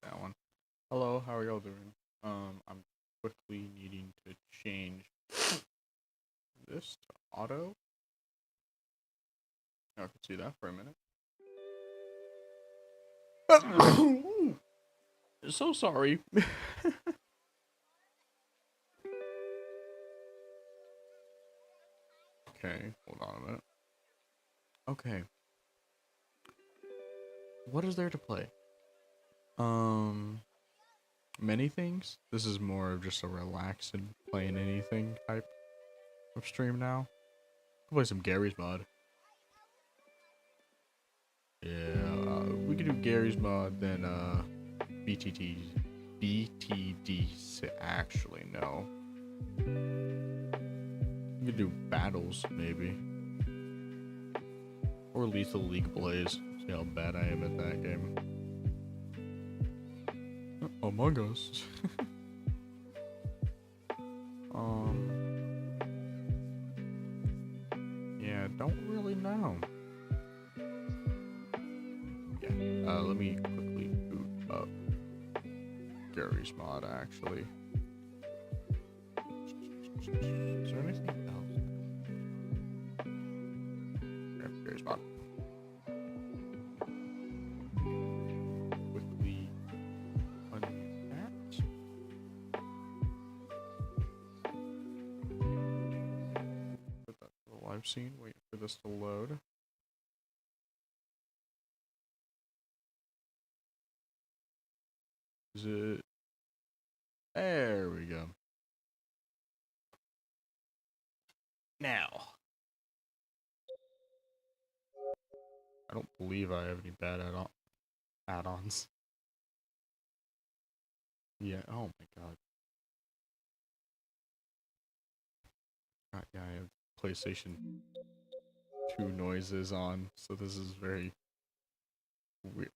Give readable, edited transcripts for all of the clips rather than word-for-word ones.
that one. Hello, how are y'all doing? I'm quickly needing to change this to auto. I can see that for a minute. So sorry. Okay, hold on a minute. Okay, what is there to play? Um, many things. This is more of just a relax and playing anything type of stream now. I'll play some Gary's mod. Yeah, we could do Gary's mod, then BTT, BTD. Actually, no. We could do battles maybe, or Lethal League Blaze. See how bad I am at that game. Among Us. um. Yeah, don't really know. Yeah. Let me quickly boot up Gary's mod. Actually. Is there anything else? Grab Gary's mod. Quickly unmute that. Put that to the live scene. Wait for this to load. Is it? There we go. Now. I don't believe I have any bad add-ons. Yeah. Oh my god. Yeah, I have PlayStation 2 noises on, so this is very weird.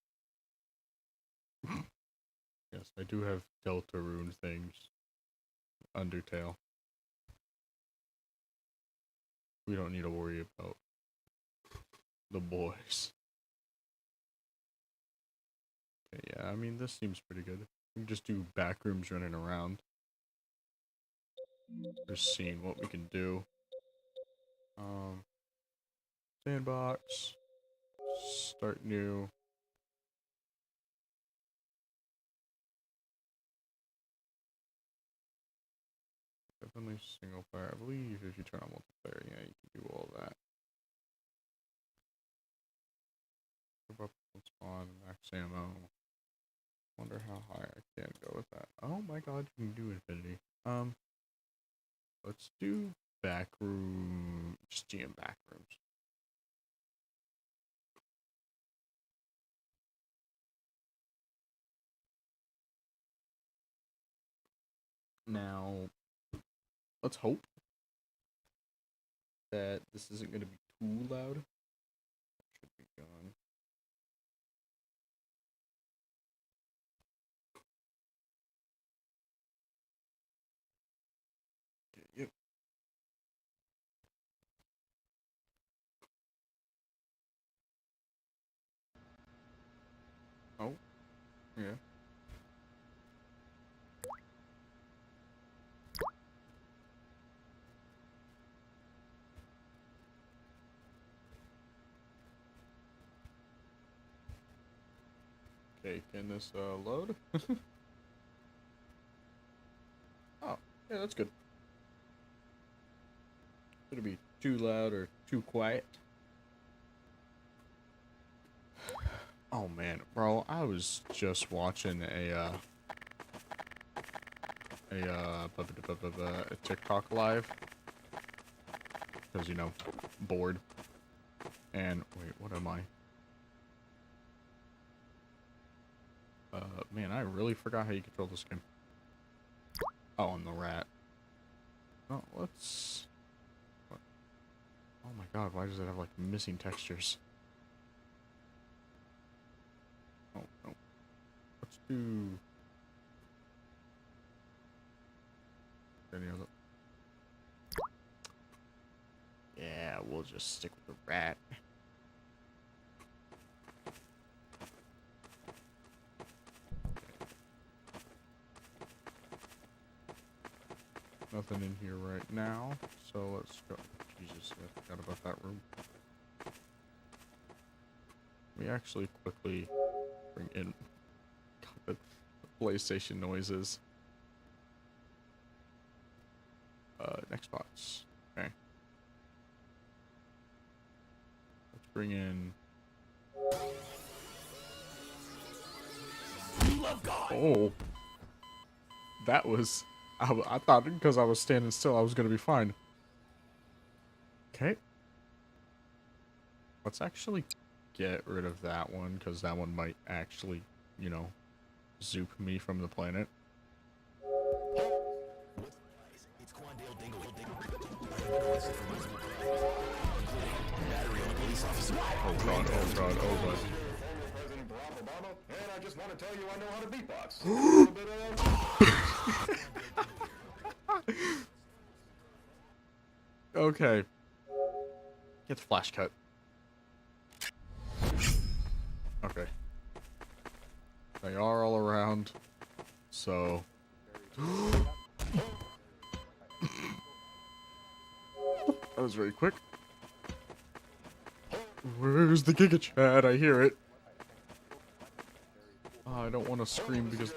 Yes, I do have Deltarune things. Undertale. We don't need to worry about the boys. Okay, yeah, I mean, this seems pretty good. We can just do backrooms running around. Just seeing what we can do. Sandbox. Start new. Definitely single player. I believe if you turn on multiplayer, yeah, you can do all that. Up spawn, max ammo. Wonder how high I can go with that. Oh my god, you can do infinity. Let's do backroom, just GM backrooms. Now, let's hope that this isn't going to be too loud. Should be gone. Okay, yep. Oh, yeah. Okay, can this load? Oh, yeah, that's good. Could it be too loud or too quiet? Oh man, bro, I was just watching a TikTok live because you know, bored. And wait, what am I? Man, I really forgot how you control this game. Oh, I'm the rat. Oh, let's. What? Oh my god, why does it have like missing textures? Oh no. Let's do. Any other? Yeah, we'll just stick with the rat. Nothing in here right now, so let's go. Jesus, I forgot about that room. We actually quickly bring in the PlayStation noises. Next box. Okay. Let's bring in. Oh, that was. I thought because I was standing still, I was gonna be fine. Okay. Let's actually get rid of that one because that one might actually, you know, zoop me from the planet. Oh god, oh god, oh god. President Barack Obama, and I just want to tell you I know how to beatbox. Okay. Get the flash cut. Okay. They are all around, so... That was very quick. Where's the Giga Chad? I hear it. I don't want to scream because...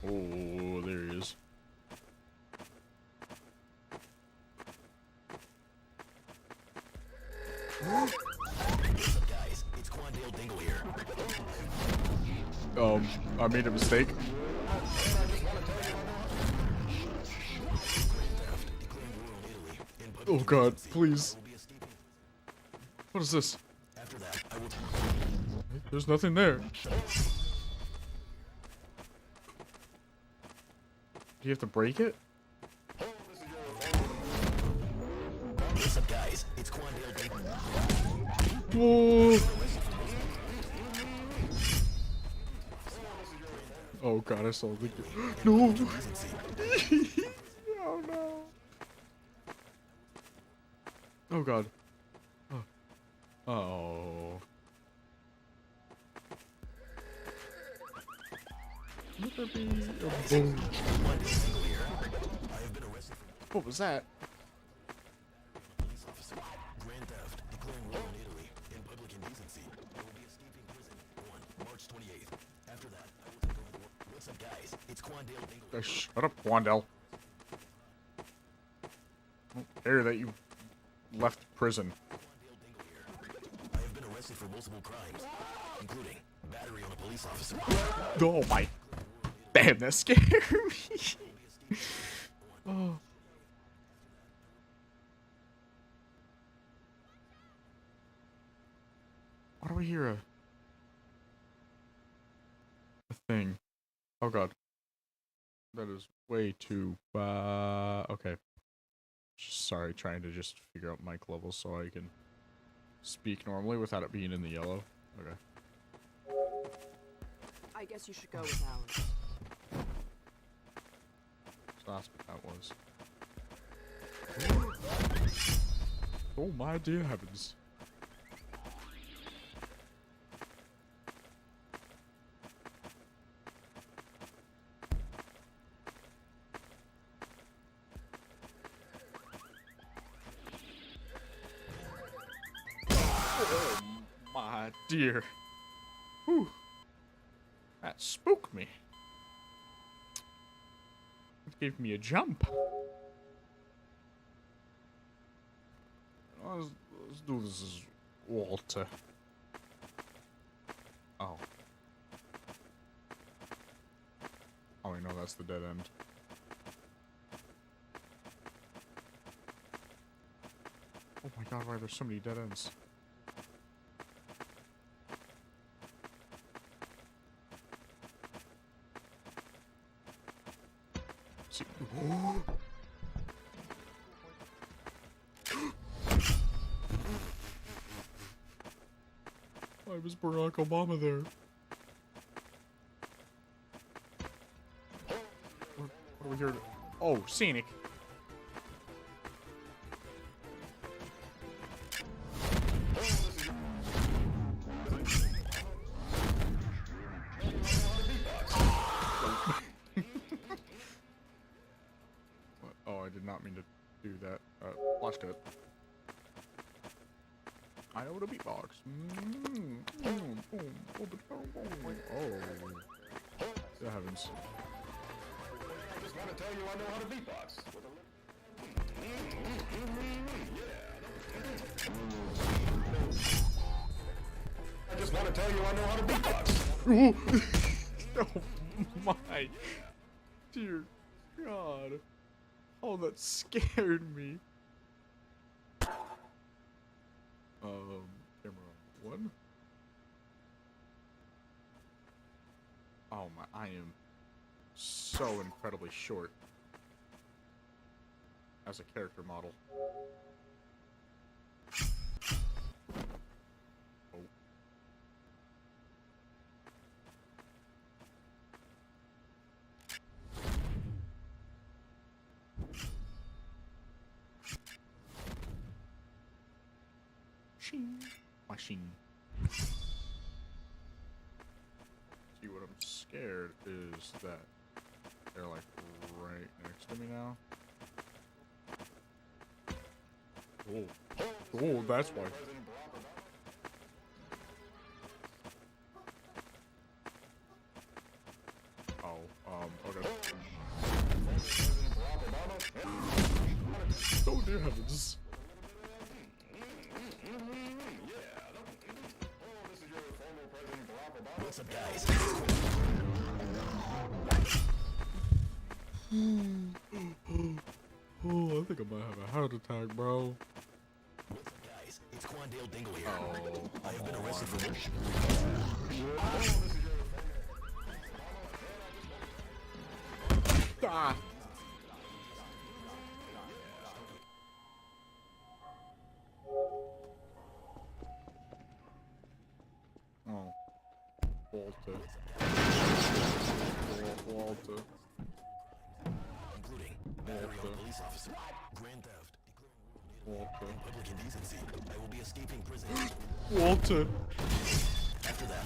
Oh, there he is. What's up, guys? It's Quandale Dingle here. I made a mistake. Oh god, please. What is this? After that, I will. There's nothing there. Do you have to break it? What's up, guys? It's Quandale Dingle. Whoa. Oh god, I saw the... No! Oh no! Oh god. Oh. Oh. Would there be a boom? What was that? Police officer. Grand theft. Declaring war in Italy. In public indecency. I will be escaping prison on March 28th. After that, I will take over the world. What's up, guys? It's Quandale Dingle. Shut up, Quandale. I don't care that you left prison. Quandale Dingle here. I have been arrested for multiple crimes, including battery on a police officer. Oh my. Damn, that scared me. Oh. Why do we hear a thing? Oh god. That is way too okay. Sorry, trying to just figure out mic levels so I can speak normally without it being in the yellow. Okay. I guess you should go with Alex. So that's what that was. Oh my dear heavens. Oh my dear. Whew. That spooked me. It gave me a jump. Let's do this as Walter. Oh. Oh, I know that's the dead end. Oh my god, why are there so many dead ends? See. Why was Barack Obama there? What are we here to... Oh, scenic. I did not mean to do that. Watch it. I know what a beatbox. Oh. The heavens. I just want to tell you I know how to beatbox. I just want to tell you I know how to beatbox. Oh my dear God. Oh, that scared me. Camera 1. Oh my, I am so incredibly short as a character model. Oh. Shing. Machine. See, what I'm scared is that they're like right next to me now. Oh, oh, that's why. Oh, okay. Oh dear heavens. What's up, guys? Oh, I think I might have a heart attack, bro. What's up, guys? It's Quandale Dingle here. Oh, I have been arrested for this. Ah. Oh, Walter. Walter. Including battery on a Walter. police officer, grand theft, Walter. public indecency. I will be escaping prison. Walter. After that,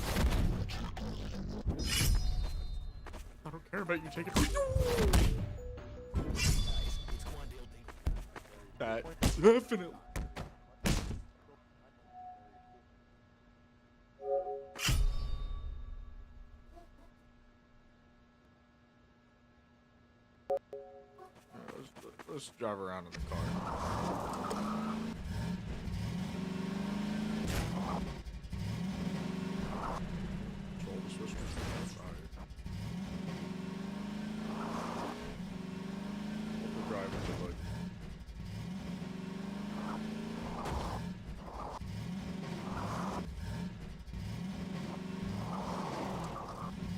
I don't care about you taking guys, it's Quandale Dingle. that. Definitely. Let's drive around in the car. Control the switch from the outside. We're driving to like.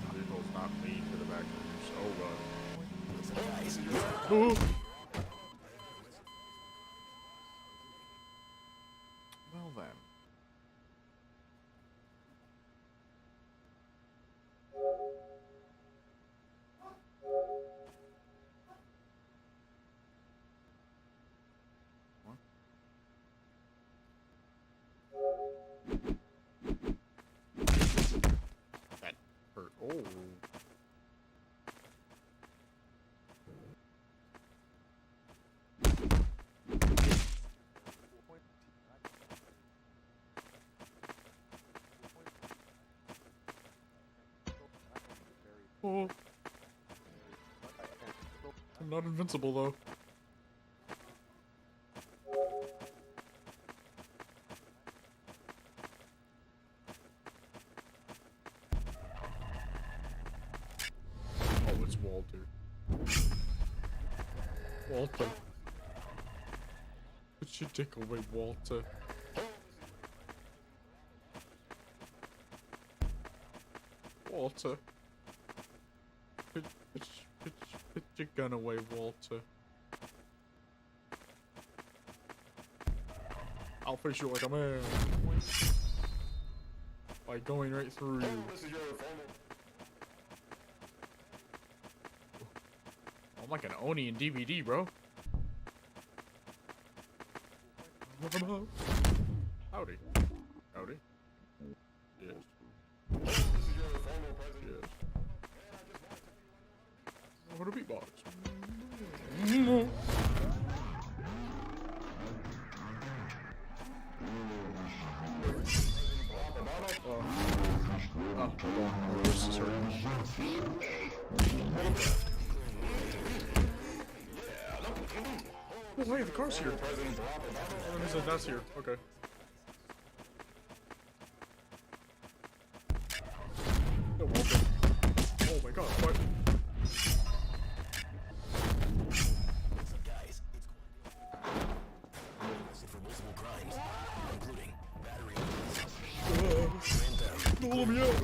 The vehicle's not made for the back room, so Guys, oh. Well then. What? That hurt. Oh. Oh. I'm not invincible though. Oh, it's Walter. Walter. Put your dick away, Walter. Walter. Put your gun away, Walter. I'll face you like a man. By going right through you. This is your formal. I'm like an Oni in DVD, bro. Howdy. Howdy. Yes. This is your formal president. Yes. What a beatbox. Oh, hey, the car's here. President Barack Obama. Oh, he said that's here. Okay. Oh, okay. Oh my god, what? What's up, guys? It's arrested for multiple crimes, including battery, grand theft, Let me out.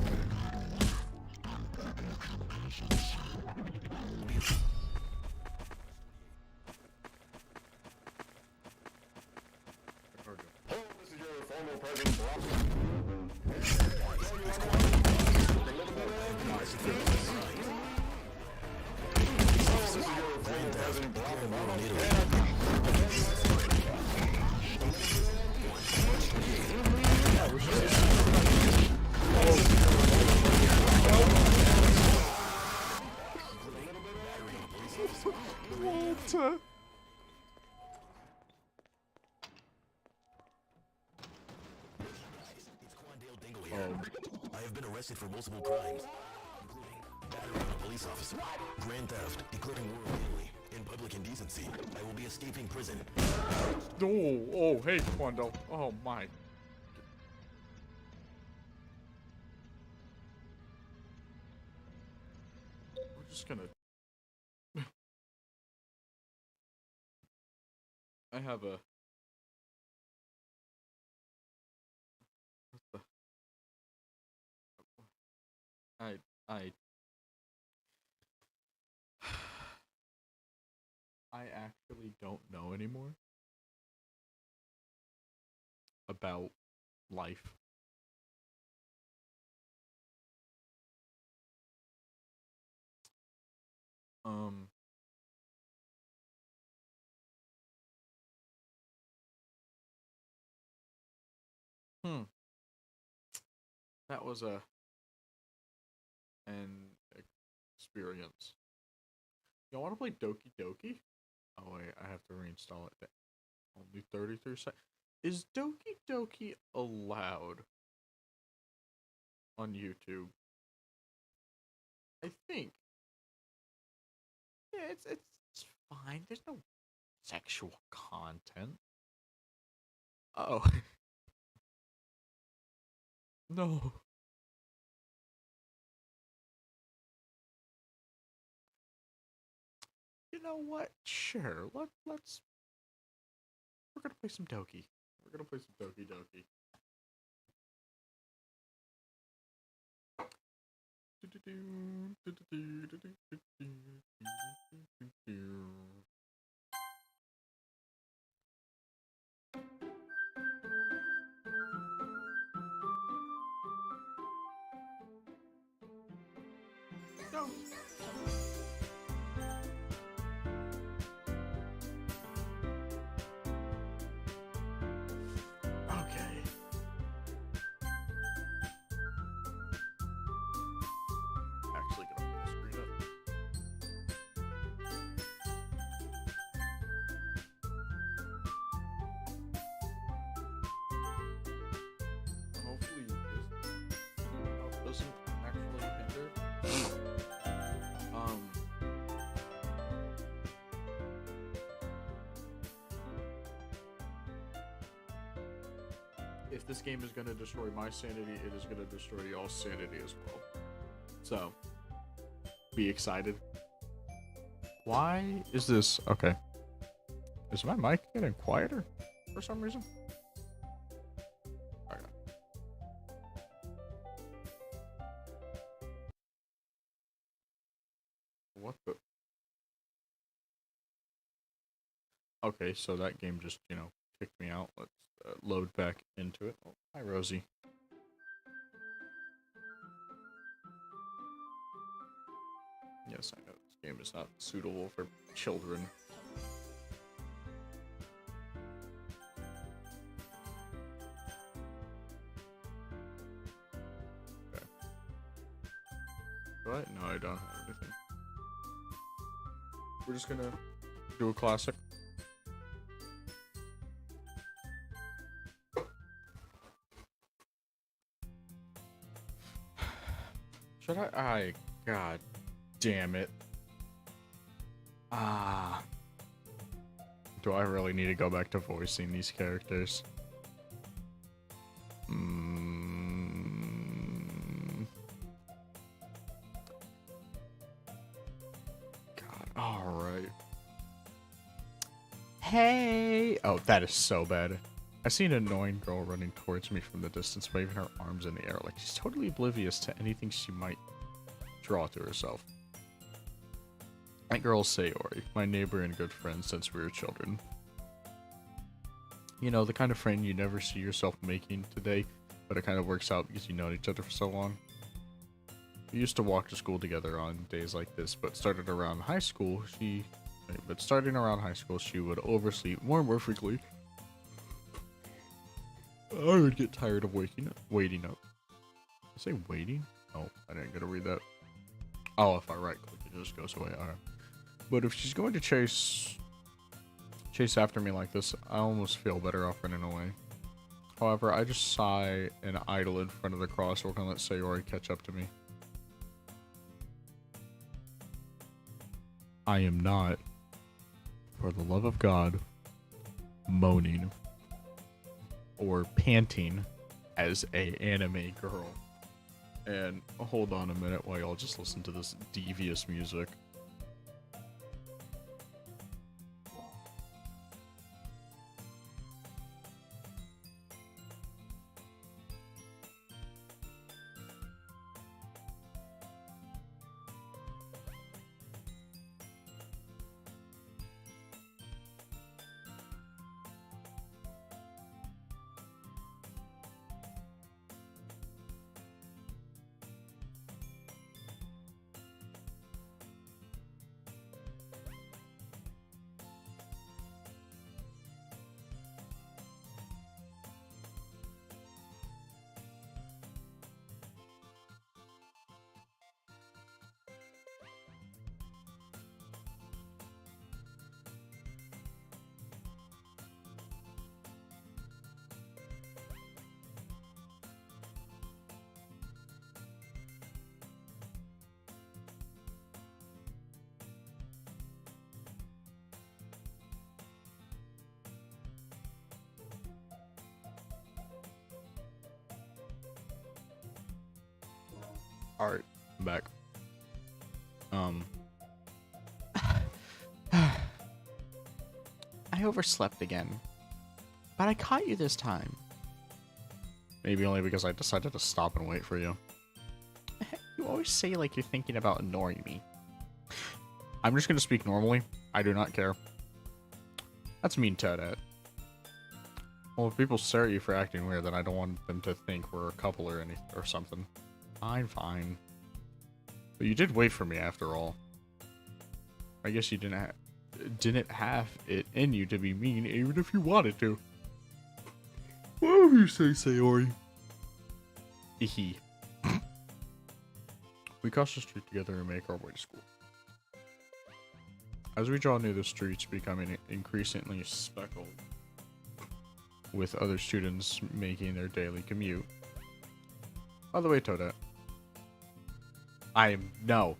Hello, this is your former President Barack Obama. This is your former President Barack Obama. Walter. It's Quandale Dingle here. I have been arrested for multiple crimes, including battery on a police officer, grand theft, declaring war on Italy, and public indecency. I will be escaping prison. Oh, hey, Quando. Oh my. We're just gonna. I have a. What the? I. I actually don't know anymore about life. That was an experience. Y'all want to play Doki Doki? Oh wait, I have to reinstall it. Only 33 seconds. Is Doki Doki allowed on YouTube? I think. Yeah, it's fine. There's no sexual content. Oh. No. You know what? Sure. Let's. We're gonna play some Doki. We're gonna play some Doki Doki. Go. Okay. Actually, gonna put the screen up. Hopefully, this doesn't actually hinder. If this game is gonna destroy my sanity, it is gonna destroy y'all's sanity as well. So, be excited. Why is this? Okay. Is my mic getting quieter for some reason? Okay. What the? Okay, so that game just, kicked me out. Let's load back into it. Oh, hi, Rosie. Yes, I know this game is not suitable for children. Okay. What? No, I don't have anything. We're just gonna do a classic. Should I? God damn it. Do I really need to go back to voicing these characters? God, alright. Hey! Oh, that is so bad. I see an annoying girl running towards me from the distance, waving her arms in the air like she's totally oblivious to anything she might draw to herself. That girl's Sayori, my neighbor and good friend since we were children. You know, the kind of friend you never see yourself making today, but it kind of works out because you know each other for so long. We used to walk to school together on days like this, but starting around high school, she would oversleep more and more frequently. I would get tired of waiting up. Did I say waiting? Oh, I didn't get to read that. Oh, if I right click, it just goes away. Alright. But if she's going to chase after me like this, I almost feel better off running away. However, I just sigh and idle in front of the crosswalk and let Sayori catch up to me. I am not, for the love of God, moaning or panting as a anime girl. And hold on a minute while y'all just listen to this devious music. Alright, I'm back. I overslept again. But I caught you this time. Maybe only because I decided to stop and wait for you. You always say like you're thinking about annoying me. I'm just gonna speak normally. I do not care. That's mean, Toadette. Well, if people stare at you for acting weird, then I don't want them to think we're a couple or anything or something. Fine. But you did wait for me after all. I guess you didn't have it in you to be mean, even if you wanted to. Whatever you say, Sayori. Hee. We cross the street together and make our way to school. As we draw near the streets, becoming increasingly speckled with other students making their daily commute. By the way, Toadette. No,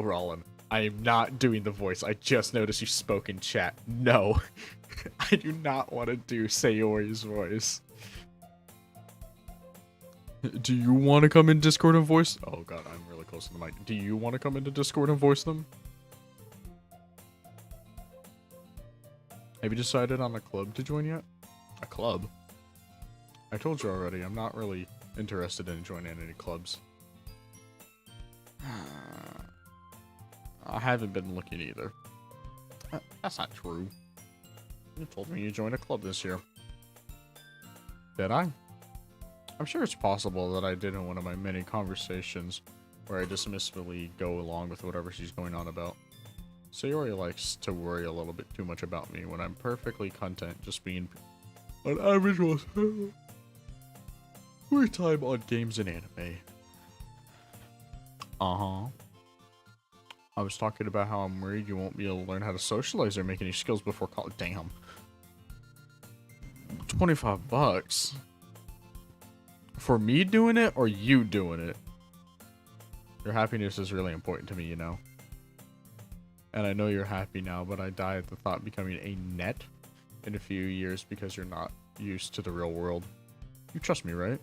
Rollin. I am not doing the voice. I just noticed you spoke in chat. No. I do not want to do Sayori's voice. Do you want to come in Discord and voice? Oh god, I'm really close to the mic. Do you want to come into Discord and voice them? Have you decided on a club to join yet? A club? I told you already, I'm not really interested in joining any clubs. I haven't been looking either. That's not true. You told me you joined a club this year. Did I? I'm sure it's possible that I did in one of my many conversations where I dismissively go along with whatever she's going on about. Sayori likes to worry a little bit too much about me when I'm perfectly content just being an average free time on games and anime. Uh-huh. I was talking about how I'm worried you won't be able to learn how to socialize or make any skills before college. Damn. $25? For me doing it or you doing it? Your happiness is really important to me, you know. And I know you're happy now, but I die at the thought of becoming a net in a few years because you're not used to the real world. You trust me, right?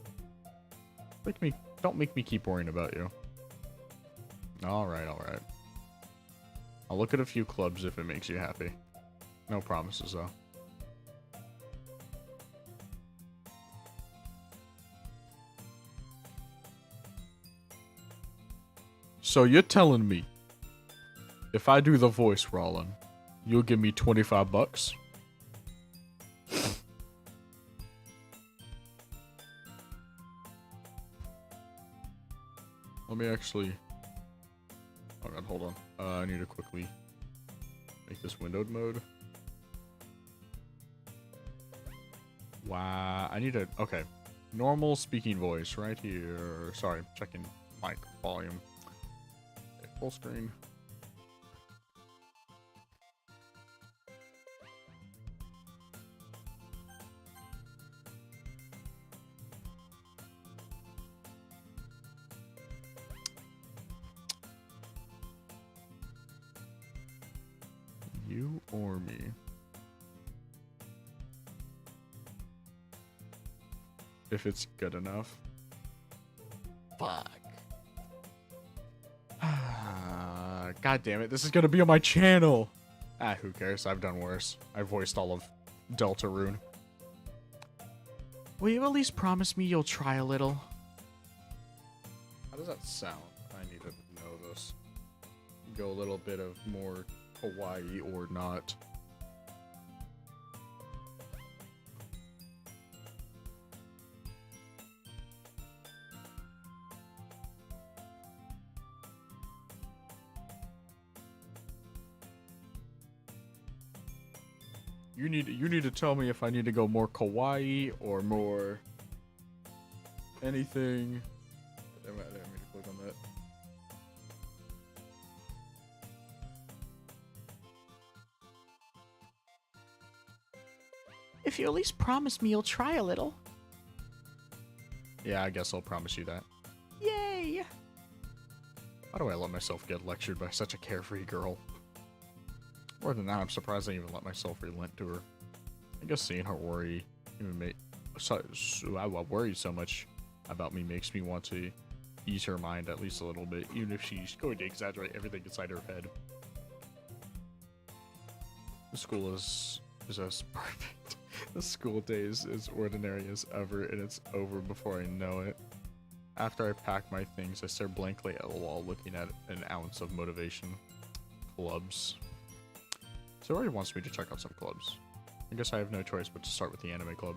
Don't make me keep worrying about you. Alright, alright. I'll look at a few clubs if it makes you happy. No promises, though. So you're telling me, if I do the voice, Rollin, you'll give me 25 bucks? Let me actually... Oh god, hold on. I need to quickly make this windowed mode. Wow, I need to... Okay. Normal speaking voice right here. Sorry, checking mic volume. Okay, full screen. You or me? If it's good enough. Fuck. God damn it, this is gonna be on my channel! Ah, who cares? I've done worse. I voiced all of Deltarune. Will you at least promise me you'll try a little? How does that sound? I need to know this. Go a little bit of more Hawaii or not. You need to tell me if I need to go more kawaii or more anything. I didn't mean to click on that. If you at least promise me you'll try a little. Yeah, I guess I'll promise you that. Yay! Why do I let myself get lectured by such a carefree girl? More than that, I'm surprised I even let myself relent to her. I guess seeing her worry worry so much about me makes me want to ease her mind at least a little bit, even if she's going to exaggerate everything inside her head. The school is as perfect. The school day is as ordinary as ever, and it's over before I know it. After I pack my things, I stare blankly at the wall, looking at an ounce of motivation. Clubs. Sayori wants me to check out some clubs. I guess I have no choice but to start with the anime club.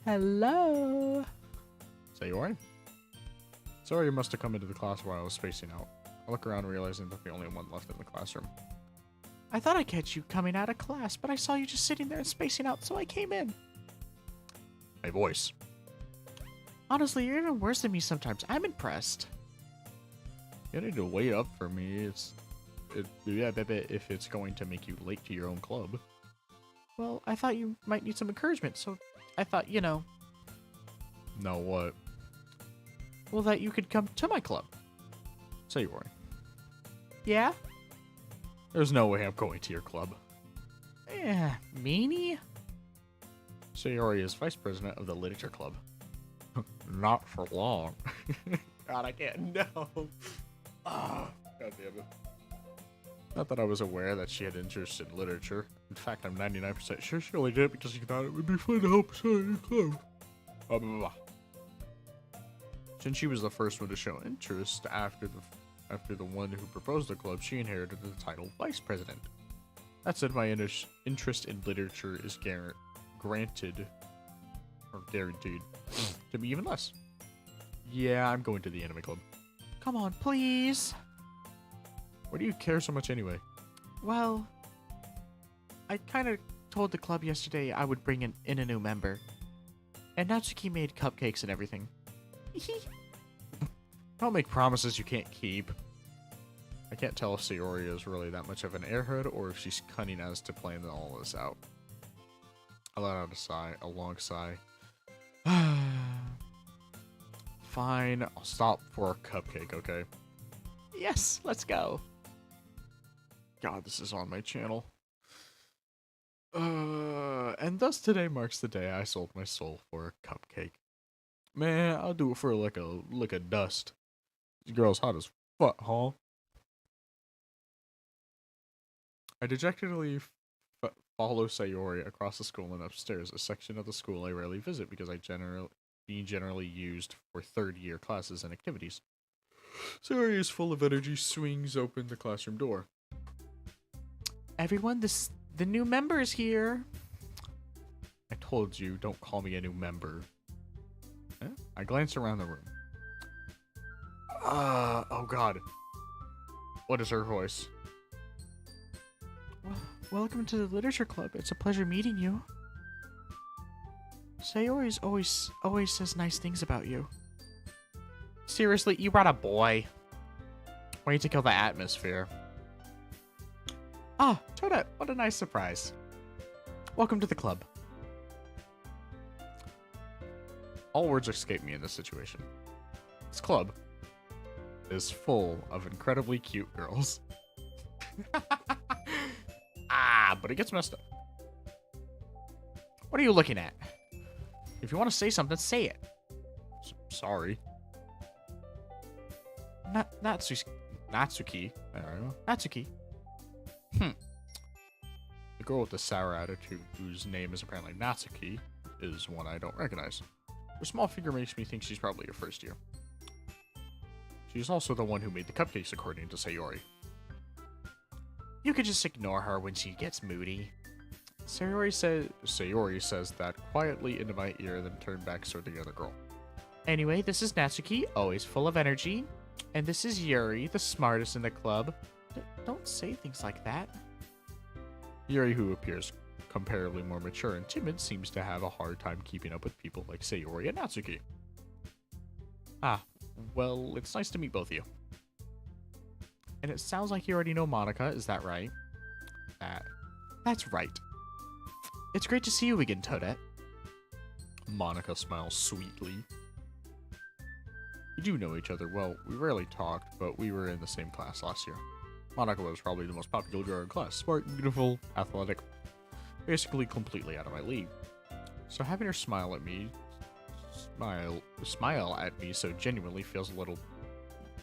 Hello. Sayori? Sayori must have come into the class while I was spacing out. I look around, realizing that I'm the only one left in the classroom. I thought I'd catch you coming out of class, but I saw you just sitting there and spacing out, so I came in. My voice. Honestly, you're even worse than me sometimes. I'm impressed. You need to wait up for me. If it's going to make you late to your own club. Well, I thought you might need some encouragement, so I thought, you know... No, what? Well, that you could come to my club. Sayori. Yeah? There's no way I'm going to your club. Meanie? Sayori is vice president of the literature club. Not for long. God, I can't. No. God damn it. Not that I was aware that she had interest in literature. In fact, I'm 99% sure she only did it because she thought it would be fun to help start a club. Blah, blah, blah. Since she was the first one to show interest after the one who proposed the club, she inherited the title vice president. That said, my interest in literature is guaranteed to be even less. Yeah, I'm going to the anime club. Come on, please. Why do you care so much anyway? Well, I kind of told the club yesterday I would bring in a new member. And Natsuki made cupcakes and everything. Don't make promises you can't keep. I can't tell if Sayori is really that much of an airhead or if she's cunning as to plan all this out. I let out a long sigh. Fine, I'll stop for a cupcake, okay? Yes, let's go. God, this is on my channel. And thus today marks the day I sold my soul for a cupcake. Man, I'll do it for like a lick of dust. This girl's hot as fuck, huh? I dejectedly follow Sayori across the school and upstairs, a section of the school I rarely visit because generally used for third-year classes and activities. Sayori is full of energy, swings open the classroom door. Everyone, the new member is here. I told you, don't call me a new member. Eh? I glance around the room. Oh god. What is her voice? Welcome to the Literature Club. It's a pleasure meeting you. Sayori's always says nice things about you. Seriously, you brought a boy. Way to kill the atmosphere. Ah, Toadette, what a nice surprise. Welcome to the club. All words escape me in this situation. This club is full of incredibly cute girls. But it gets messed up. What are you looking at? If you want to say something, say it. Sorry. Natsuki. I don't know. Natsuki. The girl with the sour attitude, whose name is apparently Natsuki, is one I don't recognize. Her small figure makes me think she's probably your first year. She's also the one who made the cupcakes, according to Sayori. You could just ignore her when she gets moody. Sayori says that quietly into my ear, then turned back to the other girl. Anyway, this is Natsuki, always full of energy. And this is Yuri, the smartest in the club. Don't say things like that. Yuri, who appears comparably more mature and timid, seems to have a hard time keeping up with people like Sayori and Natsuki. Ah, well, it's nice to meet both of you. And it sounds like you already know Monika, is that right? That's right. It's great to see you again, Toadette. Monika smiles sweetly. We do know each other well. We rarely talked, but we were in the same class last year. Monika was probably the most popular girl in class. Smart, beautiful, athletic. Basically completely out of my league. So having her smile at me so genuinely feels a little...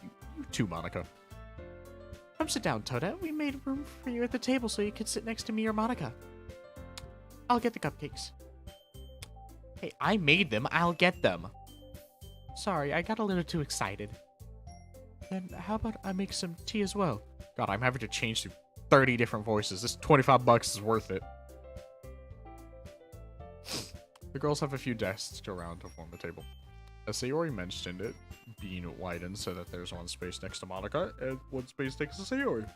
You too, Monika. Come sit down, Toadette. We made room for you at the table so you could sit next to me or Monika. I'll get the cupcakes. Hey, I made them. I'll get them. Sorry, I got a little too excited. Then how about I make some tea as well? God, I'm having to change to 30 different voices. This $25 is worth it. The girls have a few desks around to form the table. As Sayori mentioned it, being widened so that there's one space next to Monika and one space next to Sayori.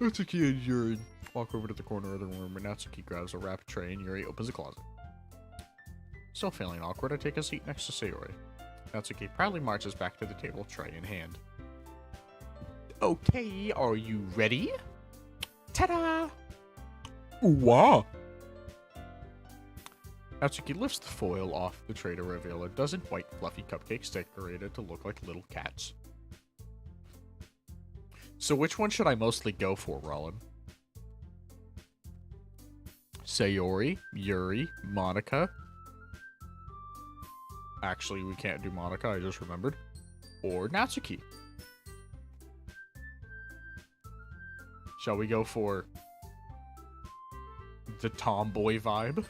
Natsuki and Yuri walk over to the corner of the room where Natsuki grabs a wrapped tray and Yuri opens a closet. Still feeling awkward, I take a seat next to Sayori. Natsuki proudly marches back to the table, tray in hand. Okay, are you ready? Ta-da! Wow! Natsuki lifts the foil off the tray to reveal a dozen white fluffy cupcakes decorated to look like little cats. So which one should I mostly go for, Rollin? Sayori, Yuri, Monika. Actually, we can't do Monika, I just remembered. Or Natsuki. Shall we go for the tomboy vibe?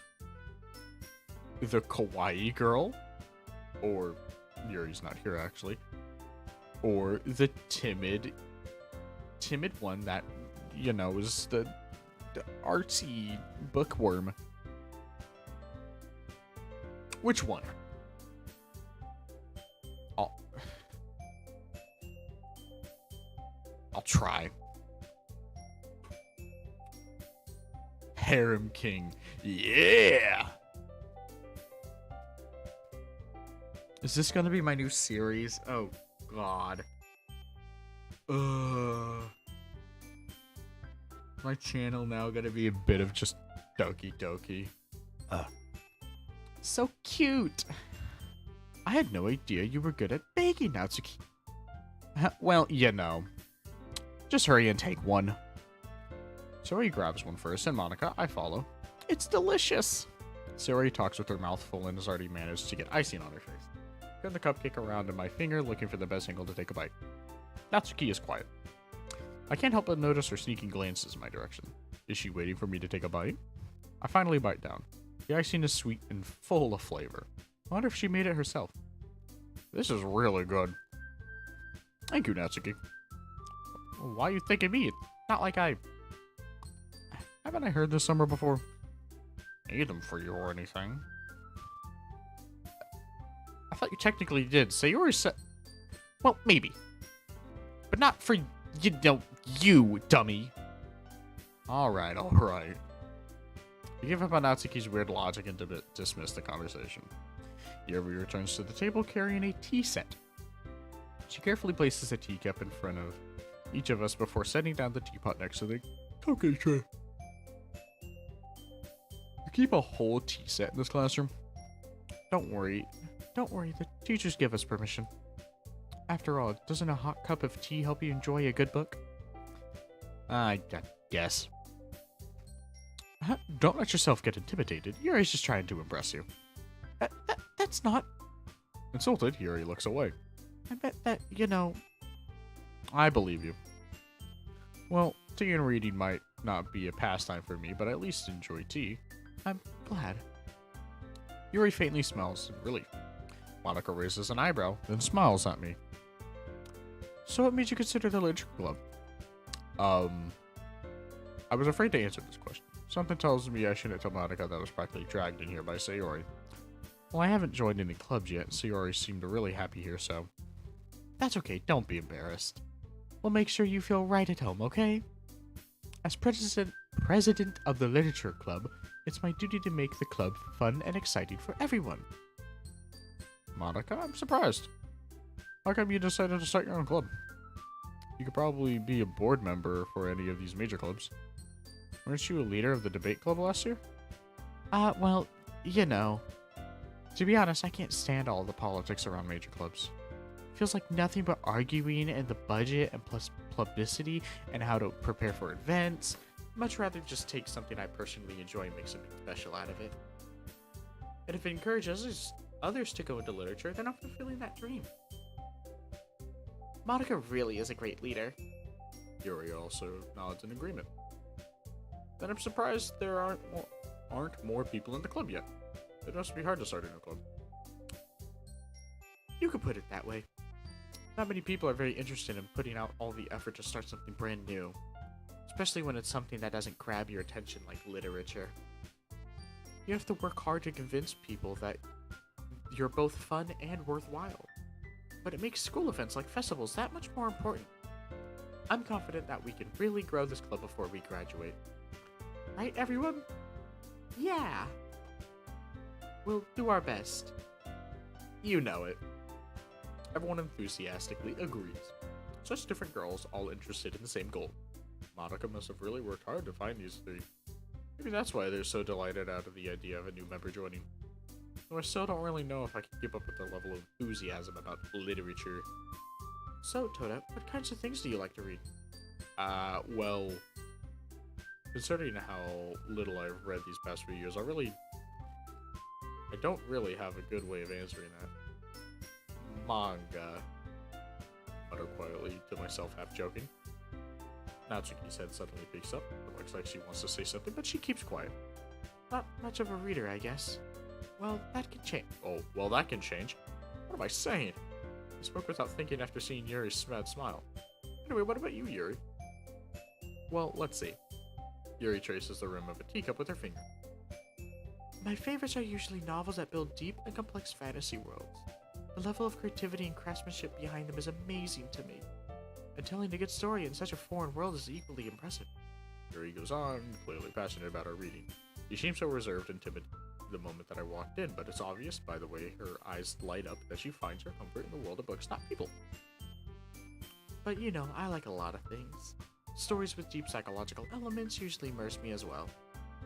The kawaii girl? Or Yuri's not here actually. Or the timid one that, you know, is the artsy bookworm. Which one? I'll try. Harem King. Yeah! Is this gonna be my new series? Oh, God. My channel now gonna be a bit of just Doki Doki. So cute. I had no idea you were good at baking, Natsuki. Well, you know. Just hurry and take one. Sayori grabs one first, and Monica, I follow. It's delicious. Sayori talks with her mouth full and has already managed to get icing on her face. Turn the cupcake around in my finger, looking for the best angle to take a bite. Natsuki is quiet. I can't help but notice her sneaking glances in my direction. Is she waiting for me to take a bite? I finally bite down. The icing is sweet and full of flavor. I wonder if she made it herself. This is really good. Thank you, Natsuki. Why are you thanking me? It's not like I... Haven't I heard this somewhere before? Made them for you or anything. I thought you technically did. Sayori said... Well, maybe. But not for, you dummy. Alright. You give up on Natsuki's weird logic and dismiss the conversation. Yuri returns to the table carrying a tea set. She carefully places a teacup in front of each of us before setting down the teapot next to the cupcake tray. You keep a whole tea set in this classroom? Don't worry, the teachers give us permission. After all, doesn't a hot cup of tea help you enjoy a good book? I guess. Don't let yourself get intimidated. Yuri's just trying to impress you. That's not... Insulted, Yuri looks away. I bet that, I believe you. Well, tea and reading might not be a pastime for me, but I at least enjoy tea. I'm glad. Yuri faintly smiles in relief. Monica raises an eyebrow, then smiles at me. So what made you consider the literature club? I was afraid to answer this question. Something tells me I shouldn't tell Monica that I was practically dragged in here by Sayori. Well, I haven't joined any clubs yet, and Sayori seemed really happy here, so... That's okay, don't be embarrassed. We'll make sure you feel right at home, okay? As president of the literature club, it's my duty to make the club fun and exciting for everyone. Monica, I'm surprised. How come you decided to start your own club? You could probably be a board member for any of these major clubs. Weren't you a leader of the debate club last year? Well, to be honest, I can't stand all the politics around major clubs. It feels like nothing but arguing and the budget and plus publicity and how to prepare for events. Much rather just take something I personally enjoy and make something special out of it. And if it encourages others to go into literature, then I'm fulfilling that dream. Monica really is a great leader. Yuri also nods in agreement. Then I'm surprised there aren't more people in the club yet. It must be hard to start a new club. You could put it that way. Not many people are very interested in putting out all the effort to start something brand new. Especially when it's something that doesn't grab your attention like literature. You have to work hard to convince people that you're both fun and worthwhile. But it makes school events like festivals that much more important. I'm confident that we can really grow this club before we graduate. Right, everyone? Yeah. We'll do our best. You know it. Everyone enthusiastically agrees. Such different girls, all interested in the same goal. Monica must have really worked hard to find these three. Maybe that's why they're so delighted out of the idea of a new member joining. Though I still don't really know if I can keep up with their level of enthusiasm about literature. So, Toda, what kinds of things do you like to read? Well... Considering how little I've read these past few years, I don't really have a good way of answering that. Manga. Utter quietly to myself, half joking. Natsuki's head suddenly peeks up. It looks like she wants to say something, but she keeps quiet. Not much of a reader, I guess. Well, that can change. Oh, well, that can change. What am I saying? I spoke without thinking after seeing Yuri's sad smile. Anyway, what about you, Yuri? Well, let's see. Yuri traces the rim of a teacup with her finger. My favorites are usually novels that build deep and complex fantasy worlds. The level of creativity and craftsmanship behind them is amazing to me. And telling a good story in such a foreign world is equally impressive. Yuri goes on, clearly passionate about her reading. She seems so reserved and timid the moment that I walked in, but it's obvious by the way her eyes light up that she finds her comfort in the world of books, not people. But I like a lot of things. Stories with deep psychological elements usually immerse me as well.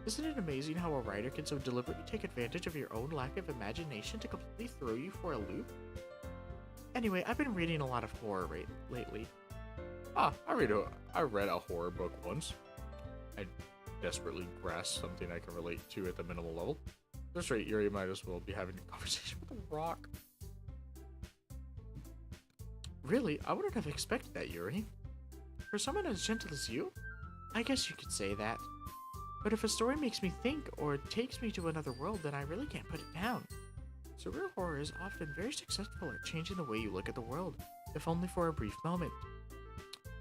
Isn't it amazing how a writer can so deliberately take advantage of your own lack of imagination to completely throw you for a loop? Anyway, I've been reading a lot of horror lately. I read a horror book once. I desperately grasp something I can relate to at the minimal level. At this rate, Yuri might as well be having a conversation with a rock. Really? I wouldn't have expected that, Yuri. For someone as gentle as you? I guess you could say that. But if a story makes me think or takes me to another world, then I really can't put it down. Surreal horror is often very successful at changing the way you look at the world, if only for a brief moment.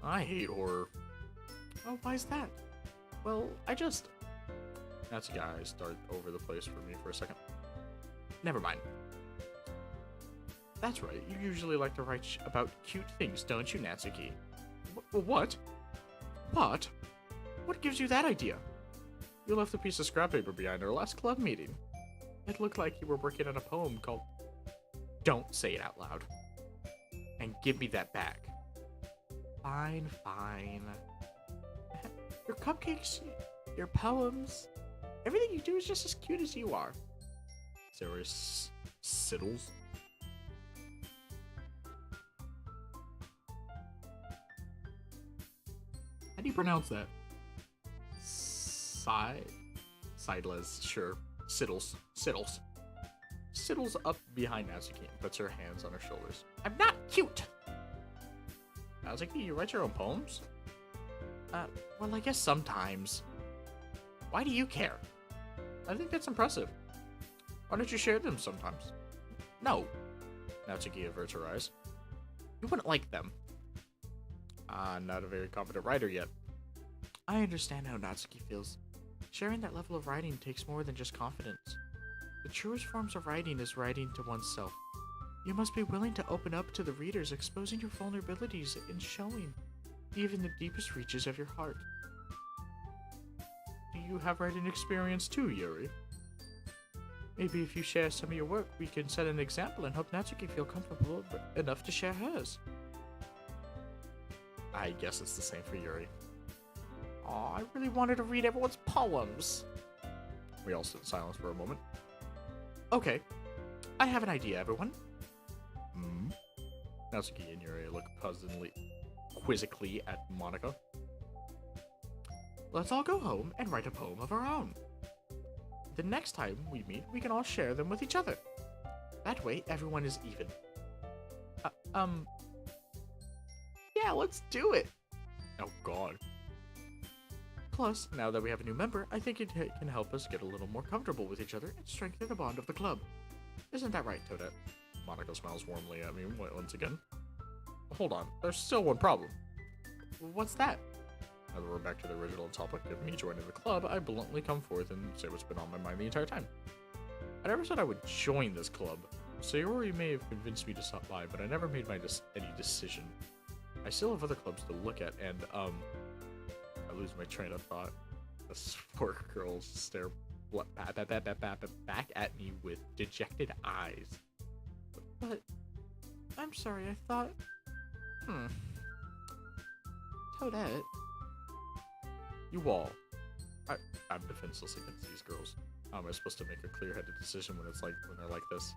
I hate horror. Oh, why's that? Well, That's a guy start over the place for me for a second. never mind. That's right, you usually like to write about cute things, don't you, Natsuki? What? What? What gives you that idea? You left a piece of scrap paper behind our last club meeting. It looked like you were working on a poem called... Don't say it out loud. And give me that back. Fine, fine. Your cupcakes, your poems, everything you do is just as cute as you are. Serious siddles? How do you pronounce that? Sideless, sure. Siddles. Siddles up behind Natsuki and puts her hands on her shoulders. I'm not cute! Natsuki, you write your own poems? Well, I guess sometimes. Why do you care? I think that's impressive. Why don't you share them sometimes? No, Natsuki averts her eyes. you wouldn't like them. I'm not a very competent writer yet. I understand how Natsuki feels. Sharing that level of writing takes more than just confidence. The truest forms of writing is writing to oneself. You must be willing to open up to the readers, exposing your vulnerabilities and showing even the deepest reaches of your heart. Do you have writing experience too, Yuri? Maybe if you share some of your work, we can set an example and help Natsuki feel comfortable enough to share hers. I guess it's the same for Yuri. Aw, I really wanted to read everyone's poems. We all sit in silence for a moment. Okay, I have an idea, everyone. Hmm? Natsuki and Yuri look quizzically at Monica. Let's all go home and write a poem of our own. The next time we meet, we can all share them with each other. That way, everyone is even. Yeah, let's do it. Oh god. Plus, now that we have a new member, I think it can help us get a little more comfortable with each other and strengthen the bond of the club. Isn't that right, Toadette? Monica smiles warmly at me once again. Hold on, there's still one problem. What's that? Now that we're back to the original topic of me joining the club, I bluntly come forth and say what's been on my mind the entire time. I never said I would join this club. Sayori may have convinced me to stop by, but I never made any decision. I still have other clubs to look at, and I lose my train of thought. The four girls stare back at me with dejected eyes. But, I'm sorry, I thought... Toadette? You all. I'm defenseless against these girls. How am I supposed to make a clear-headed decision when they're like this?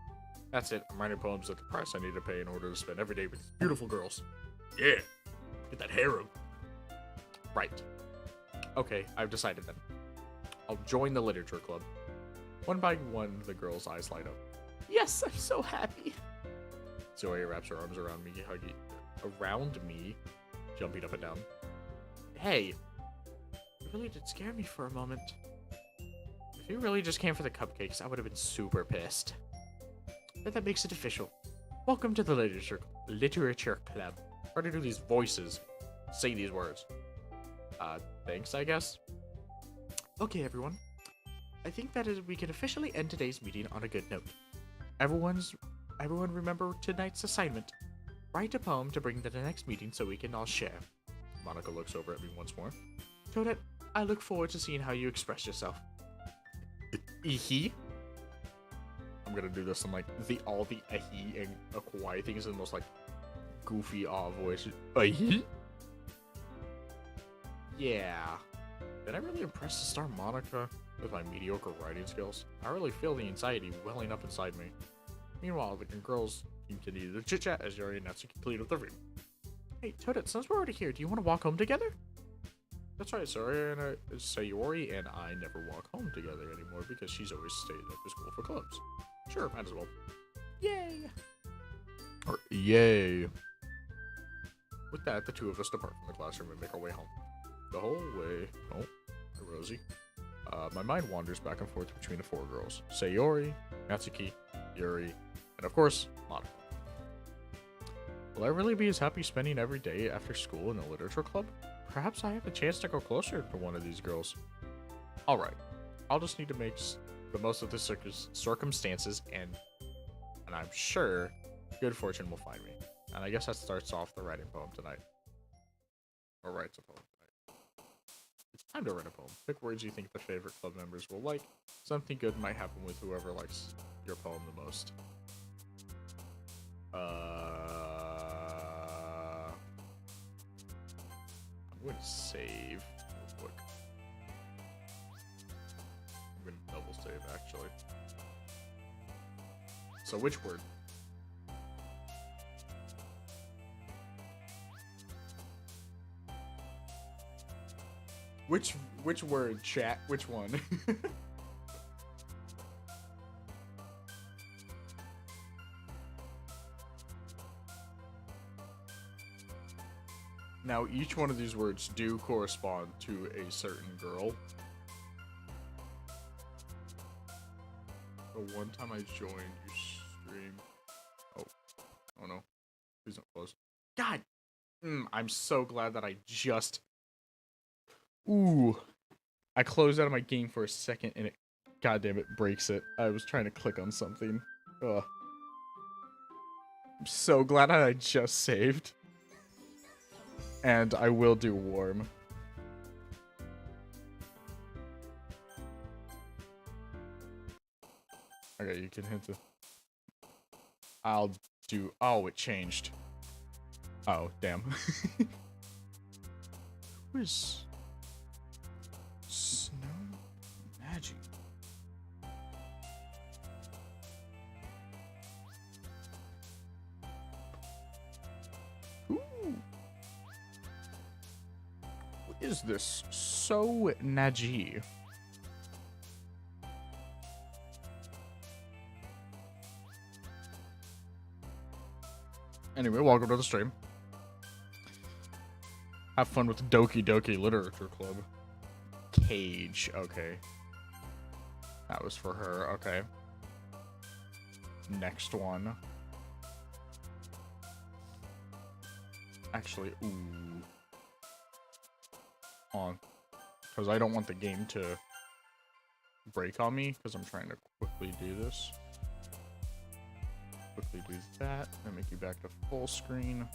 That's it. I'm writing poems at the price I need to pay in order to spend every day with these beautiful girls. Yeah. Get that harem. Right. Okay, I've decided then. I'll join the literature club. One by one, the girls' eyes light up. Yes, I'm so happy. Zoya wraps her arms around me, jumping up and down. Hey, you really did scare me for a moment. If you really just came for the cupcakes, I would have been super pissed. But that makes it official. Welcome to the literature club. Try to do these voices. Say these words. Thanks, I guess. Okay, everyone. I think that we can officially end today's meeting on a good note. Everyone remember tonight's assignment. Write a poem to bring to the next meeting so we can all share. Monica looks over at me once more. Toadette, I look forward to seeing how you express yourself. Ihi? I'm gonna do this in all the ahi and kawaii things in the most goofy voice. Ahi? Yeah. Did I really impress the star Monica with my mediocre writing skills? I really feel the anxiety welling up inside me. Meanwhile, the girls continue to chit-chat as Yuri and Natsuki plead with the room. Hey, Toadette, since we're already here, do you want to walk home together? That's right, Sayori and I never walk home together anymore because she's always stayed after school for clubs. Sure, might as well. Yay! Or yay! With that, the two of us depart from the classroom and make our way home. The whole way... Oh, hi, Rosie. My mind wanders back and forth between the four girls. Sayori, Natsuki, Yuri, and of course, Monica. Will I really be as happy spending every day after school in the literature club? Perhaps I have a chance to go closer to one of these girls. Alright, I'll just need to make the most of the circumstances, and I'm sure good fortune will find me. And I guess that starts off the writing poem tonight. Or writes a poem tonight. It's time to write a poem. Pick words you think the favorite club members will like. Something good might happen with whoever likes your poem the most. I'm going to save real quick. I'm going to double save, actually. So which word? Which word, chat? Which one? Now, each one of these words do correspond to a certain girl. The one time I joined your stream... Oh no. Please don't close. God! I'm so glad that I just... Ooh. I closed out of my game for a second and it... goddamn it, breaks it. I was trying to click on something. Ugh. I'm so glad that I just saved. And I will do warm. Okay, you can hit the... I'll do... Oh, it changed. Oh, damn. Who is... Snow Magic? Ooh. What is this? So Naji. Anyway, welcome to the stream. Have fun with the Doki Doki Literature Club. Cage, okay. That was for her, okay. Next one. Actually, ooh. On. Because I don't want the game to break on me, because I'm trying to quickly do this. Quickly do that, and make you back to full screen.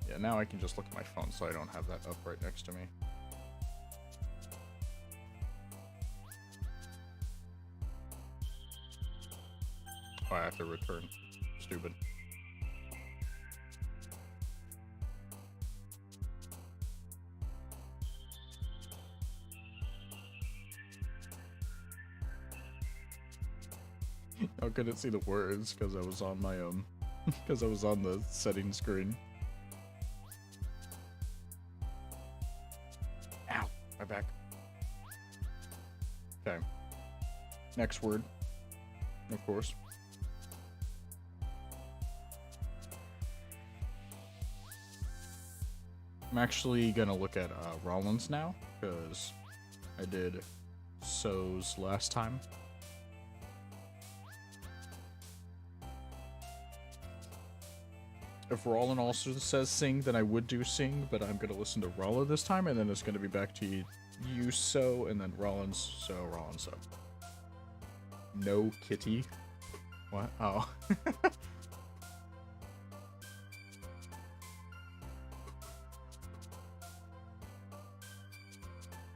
Yeah, now I can just look at my phone so I don't have that up right next to me. Oh, I have to return. Stupid. I couldn't see the words because I was on my because I was on the settings screen. Ow, my back. Okay. Next word, of course. I'm actually gonna look at Rollins now because I did So's last time. If Rollin also says sing, then I would do sing, but I'm gonna listen to Rolla this time, and then it's gonna be back to you so, and then Rollins so, Rollins so. No kitty. What? Oh.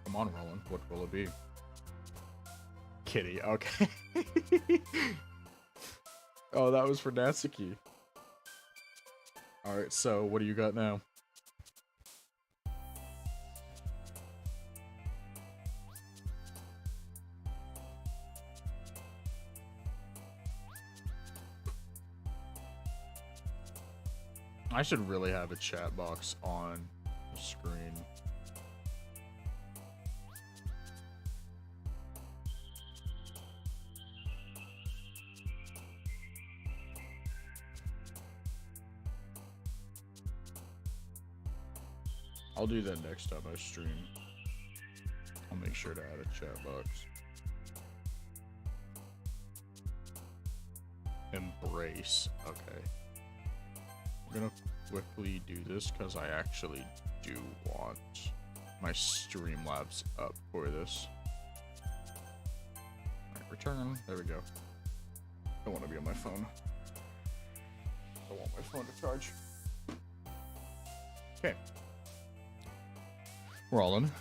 Come on, Rollin. What will it be? Kitty. Okay. Oh, that was for Natsuki. Alright, so what do you got now? I should really have a chat box on the screen. I'll do that next time I stream. I'll make sure to add a chat box. Embrace. Okay. I'm gonna quickly do this because I actually do want my Streamlabs up for this. Alright, return. There we go. I want to be on my phone. I want my phone to charge. Okay. Rolling.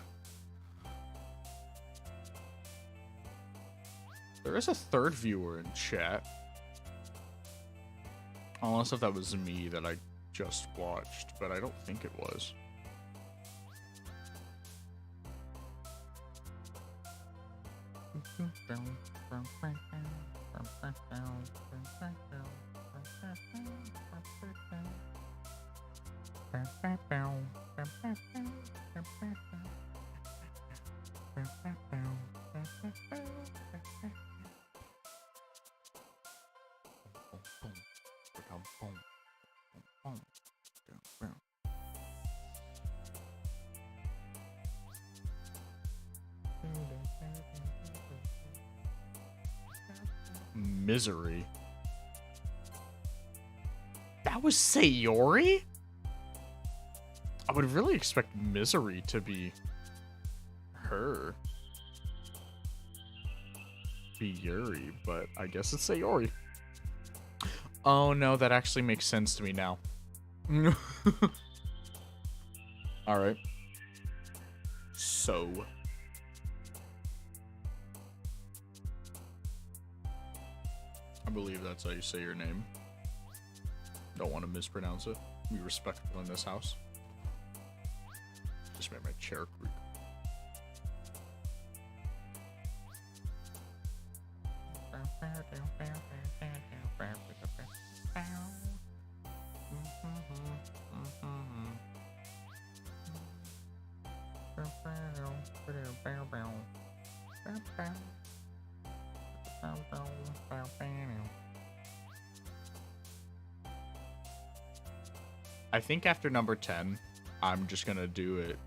There is a third viewer in chat. Unless if that was me that I just watched, but I don't think it was. Misery. That was Sayori? I would really expect Misery to be her. Be Yuri, but I guess it's Sayori. Oh no, that actually makes sense to me now. Alright. So. I believe that's how you say your name. Don't want to mispronounce it. Be respectful in this house. Just made my chair creak. I think after number 10, I'm just gonna do it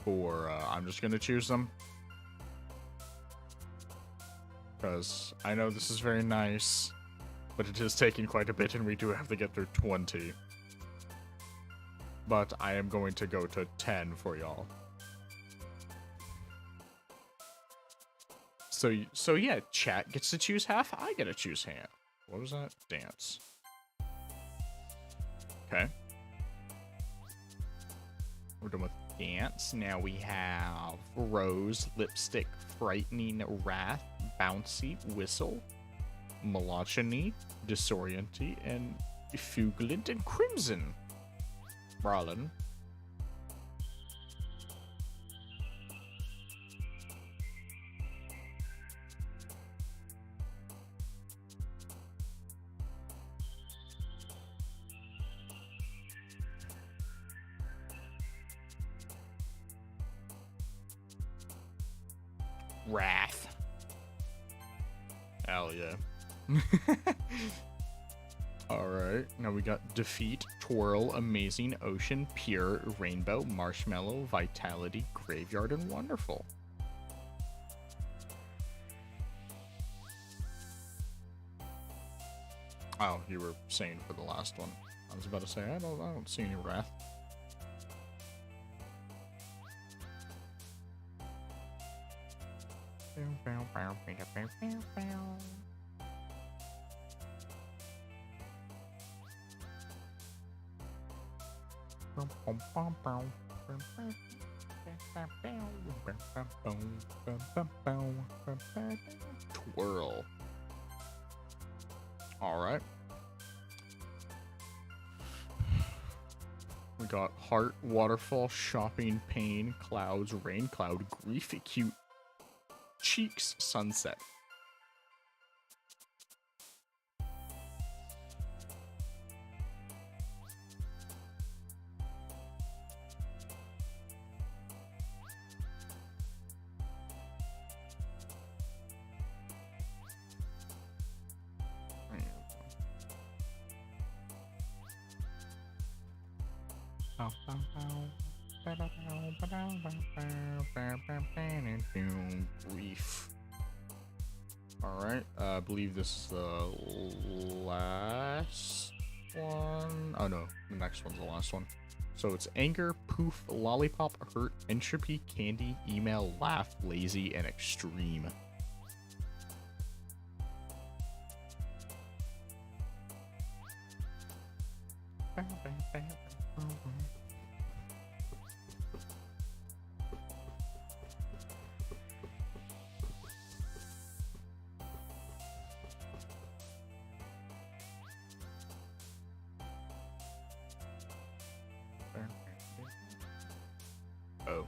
for, I'm just gonna choose them. Because I know this is very nice, but it is taking quite a bit and we do have to get through 20. But I am going to go to 10 for y'all. So yeah, chat gets to choose half, I get to choose half. What was that? Dance. Okay. We're done with dance. Now we have Rose, Lipstick, Frightening, Wrath, Bouncy, Whistle, Melancholy, Disorienty, and Fuglant and Crimson. Marlon. Wrath. Hell yeah. Alright, now we got Defeat, Twirl, Amazing, Ocean, Pure, Rainbow, Marshmallow, Vitality, Graveyard, and Wonderful. Oh, you were saying for the last one. I was about to say, I don't see any Wrath. Twirl. Alright. We got Heart, Waterfall, Shopping, Pain, Clouds, Rain Cloud, Grief, Cute, Cheeks, Sunset. Grief. Alright, I believe this is the last one. Oh no, the next one's the last one. So it's anger, poof, lollipop, hurt, entropy, candy, email, laugh, lazy, and extreme. Oh.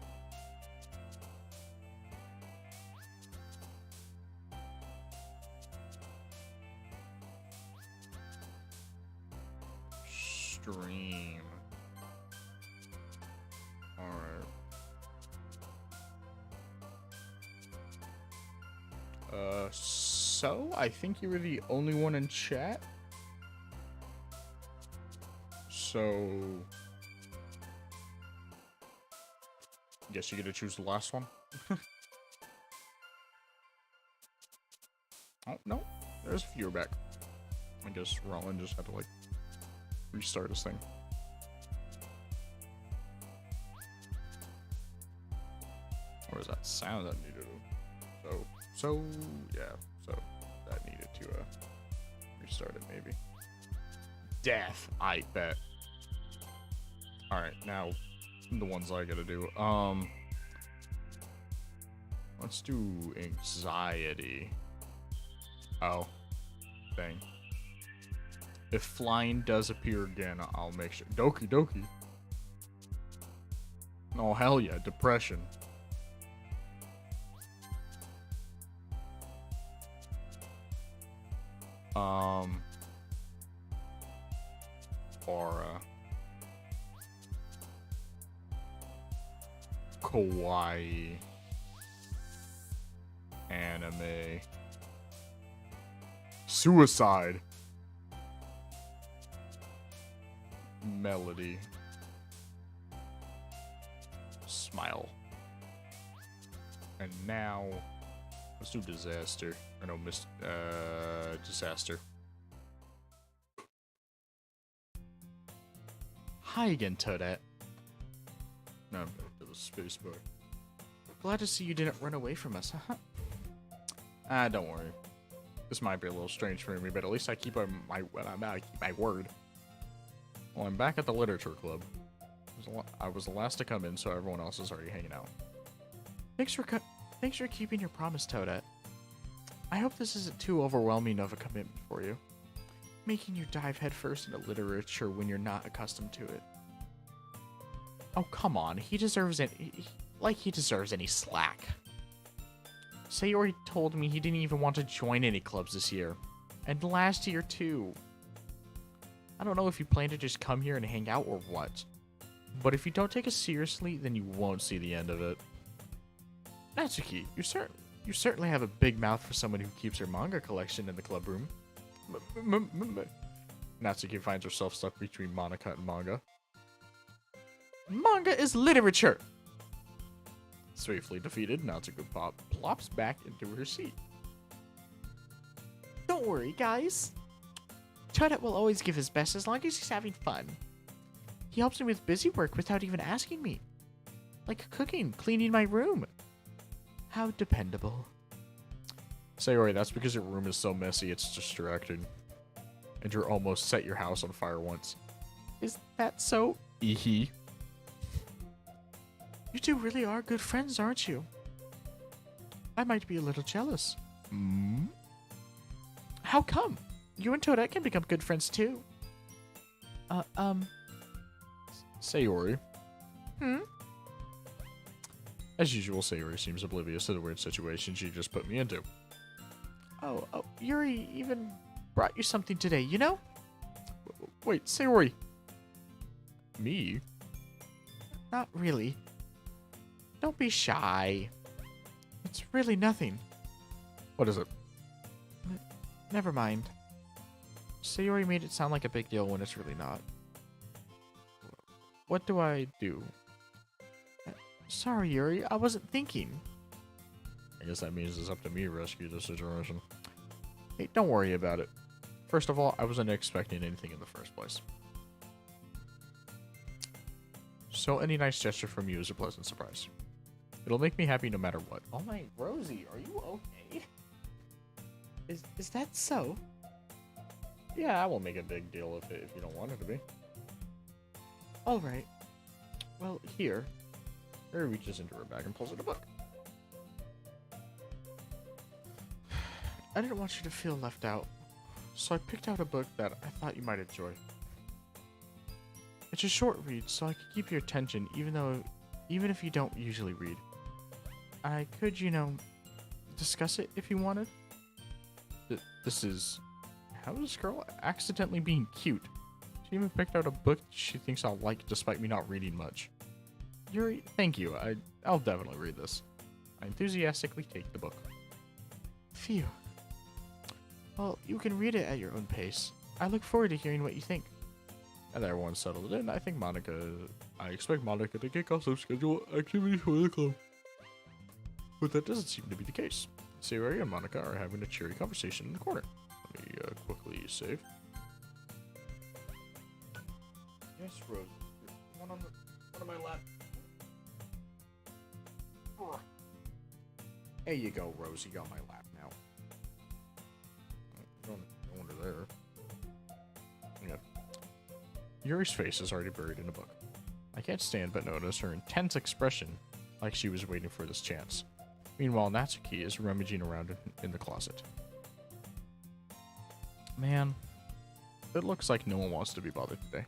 Stream. Alright. So I think you were the only one in chat. So guess you get to choose the last one. Oh no, there's a few back. I guess Roland just had to like restart his thing. Or is that sound that needed to? So yeah, so that needed to restart it maybe. Death, I bet. All right, now the ones I gotta do. Let's do anxiety. Oh, dang. If flying does appear again, I'll make sure. Doki Doki. Oh hell yeah, depression. Aura. Kawaii. Anime. Suicide. Melody. Smile. And now let's do disaster. Or no, disaster. Hi again, Toadette. No, I'm back to the space bar. Glad to see you didn't run away from us, huh? Don't worry. This might be a little strange for me, but at least I keep my word. Well, I'm back at the literature club. I was the last to come in, so everyone else is already hanging out. Thanks for keeping your promise, Toadette. I hope this isn't too overwhelming of a commitment for you, making you dive headfirst into literature when you're not accustomed to it. Oh, come on. He deserves any slack. Sayori told me he didn't even want to join any clubs this year. And last year, too. I don't know if you plan to just come here and hang out or what. But if you don't take us seriously, then you won't see the end of it. Natsuki, you certainly have a big mouth for someone who keeps her manga collection in the club room. Natsuki finds herself stuck between Monica and manga. Manga is literature! Swiftly defeated, Natsuki plops back into her seat. Don't worry, guys. Toadette will always give his best as long as he's having fun. He helps me with busy work without even asking me. Like cooking, cleaning my room. How dependable. Sayori, that's because your room is so messy it's distracting. And you almost set your house on fire once. Is that so? Eehee. You two really are good friends, aren't you? I might be a little jealous. Hmm? How come? You and Toadette can become good friends too. Sayori. As usual, Sayori seems oblivious to the weird situation she just put me into. Oh, Yuri even brought you something today, you know? Wait, Sayori. Me? Not really. Don't be shy. It's really nothing. What is it? Never mind. Sayori made it sound like a big deal when it's really not. what do I do? Sorry, Yuri, I wasn't thinking. I guess that means it's up to me to rescue the situation. Hey, don't worry about it. First of all, I wasn't expecting anything in the first place. So any nice gesture from you is a pleasant surprise. It'll make me happy no matter what. Oh my, Rosie, are you okay? Is that so? Yeah, I won't make a big deal of it if you don't want it to be. All right. Well, here. Harry reaches into her bag and pulls out a book. I didn't want you to feel left out, so I picked out a book that I thought you might enjoy. It's a short read, so I could keep your attention even if you don't usually read. I could, discuss it if you wanted. This is... How is this girl accidentally being cute? She even picked out a book she thinks I'll like despite me not reading much. Yuri, thank you. I'll definitely read this. I enthusiastically take the book. Phew. Well, you can read it at your own pace. I look forward to hearing what you think. And everyone's settled in. I expect Monica to kick off some scheduled activities for the club. But that doesn't seem to be the case. Sayori and Monica are having a cheery conversation in the corner. Let me quickly save. Yes, Rose. One on my lap. There you go, Rosie. You got my lap now. Go under there. Yeah. Yuri's face is already buried in a book. I can't stand but notice her intense expression, like she was waiting for this chance. Meanwhile, Natsuki is rummaging around in the closet. Man, it looks like no one wants to be bothered today.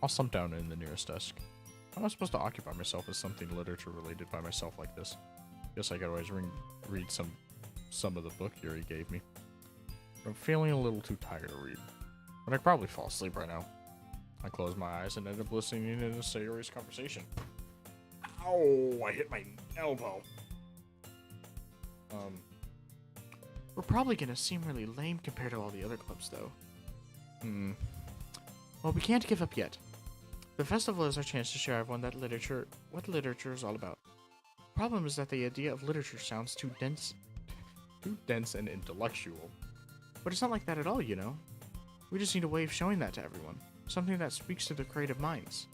I'll slump down in the nearest desk. How am I supposed to occupy myself with something literature related by myself like this? Guess I could always read some of the book Yuri gave me. I'm feeling a little too tired to read, but I could probably fall asleep right now. I close my eyes and end up listening in to Sayori's conversation. Ow! I hit my elbow. We're probably gonna seem really lame compared to all the other clubs, though. Well, we can't give up yet. The festival is our chance to show everyone what literature is all about. The problem is that the idea of literature sounds too dense And intellectual. But it's not like that at all, We just need a way of showing that to everyone. Something that speaks to the creative minds.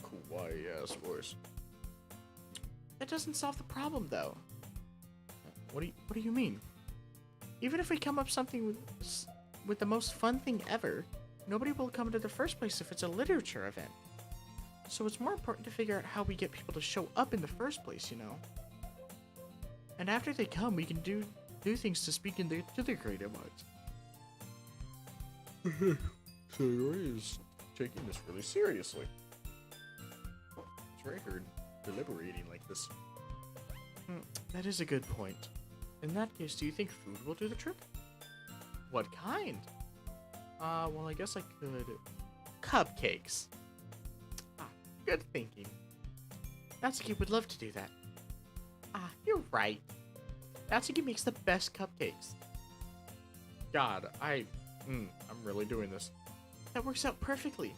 Kawaii ass voice. That doesn't solve the problem, though. What do you mean? Even if we come up something with the most fun thing ever, nobody will come to the first place if it's a literature event. So it's more important to figure out how we get people to show up in the first place, And after they come, we can do things to speak to their creative minds. Sayori is taking this really seriously. It's very hard deliberating like this. That is a good point. In that case, do you think food will do the trick? What kind? Well, I guess I could... Cupcakes. Good thinking. Natsuki would love to do that. You're right. Natsuki makes the best cupcakes. God, I'm really doing this. That works out perfectly.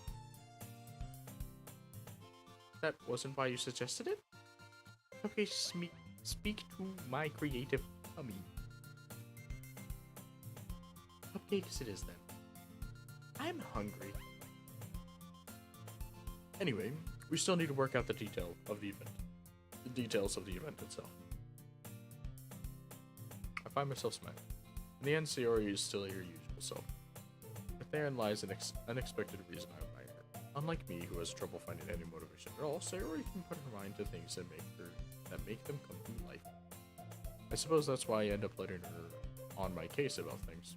That wasn't why you suggested it? Cupcakes speak to my creative tummy. Cupcakes it is then. I'm hungry. Anyway, we still need to work out the details of the event itself. I find myself smiling. In the end, Sayori is still her usual self. But therein lies an unexpected reason I admire her. Unlike me, who has trouble finding any motivation at all, Sayori can put her mind to things that make them come to life. I suppose that's why I end up letting her on my case about things.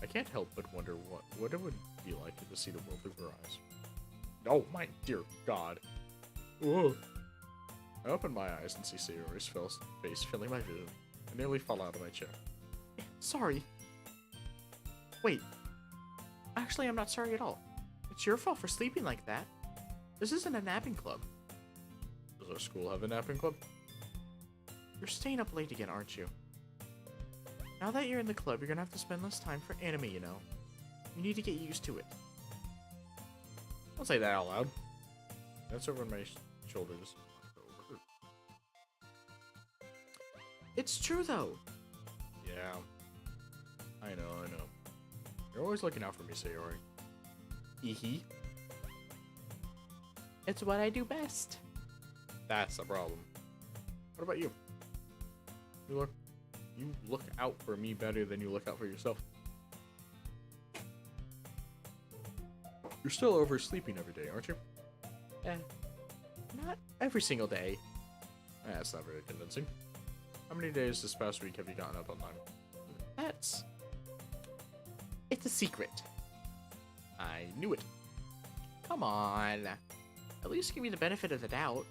I can't help but wonder what it would be like to see the world through her eyes. Oh my dear God. Whoa. I open my eyes and see Sayori's face filling my vision. I nearly fall out of my chair. Sorry. Wait. Actually, I'm not sorry at all. It's your fault for sleeping like that. This isn't a napping club. Does our school have a napping club? You're staying up late again, aren't you? Now that you're in the club, you're gonna have to spend less time for anime, You need to get used to it. Don't say that out loud. That's over my shoulders. It's true, though. Yeah. I know. You're always looking out for me, Sayori. Hee. It's what I do best. That's the problem. What about you? You look out for me better than you look out for yourself. You're still oversleeping every day, aren't you? Not every single day. That's not very convincing. How many days this past week have you gotten up on time? It's a secret. I knew it. Come on. At least give me the benefit of the doubt.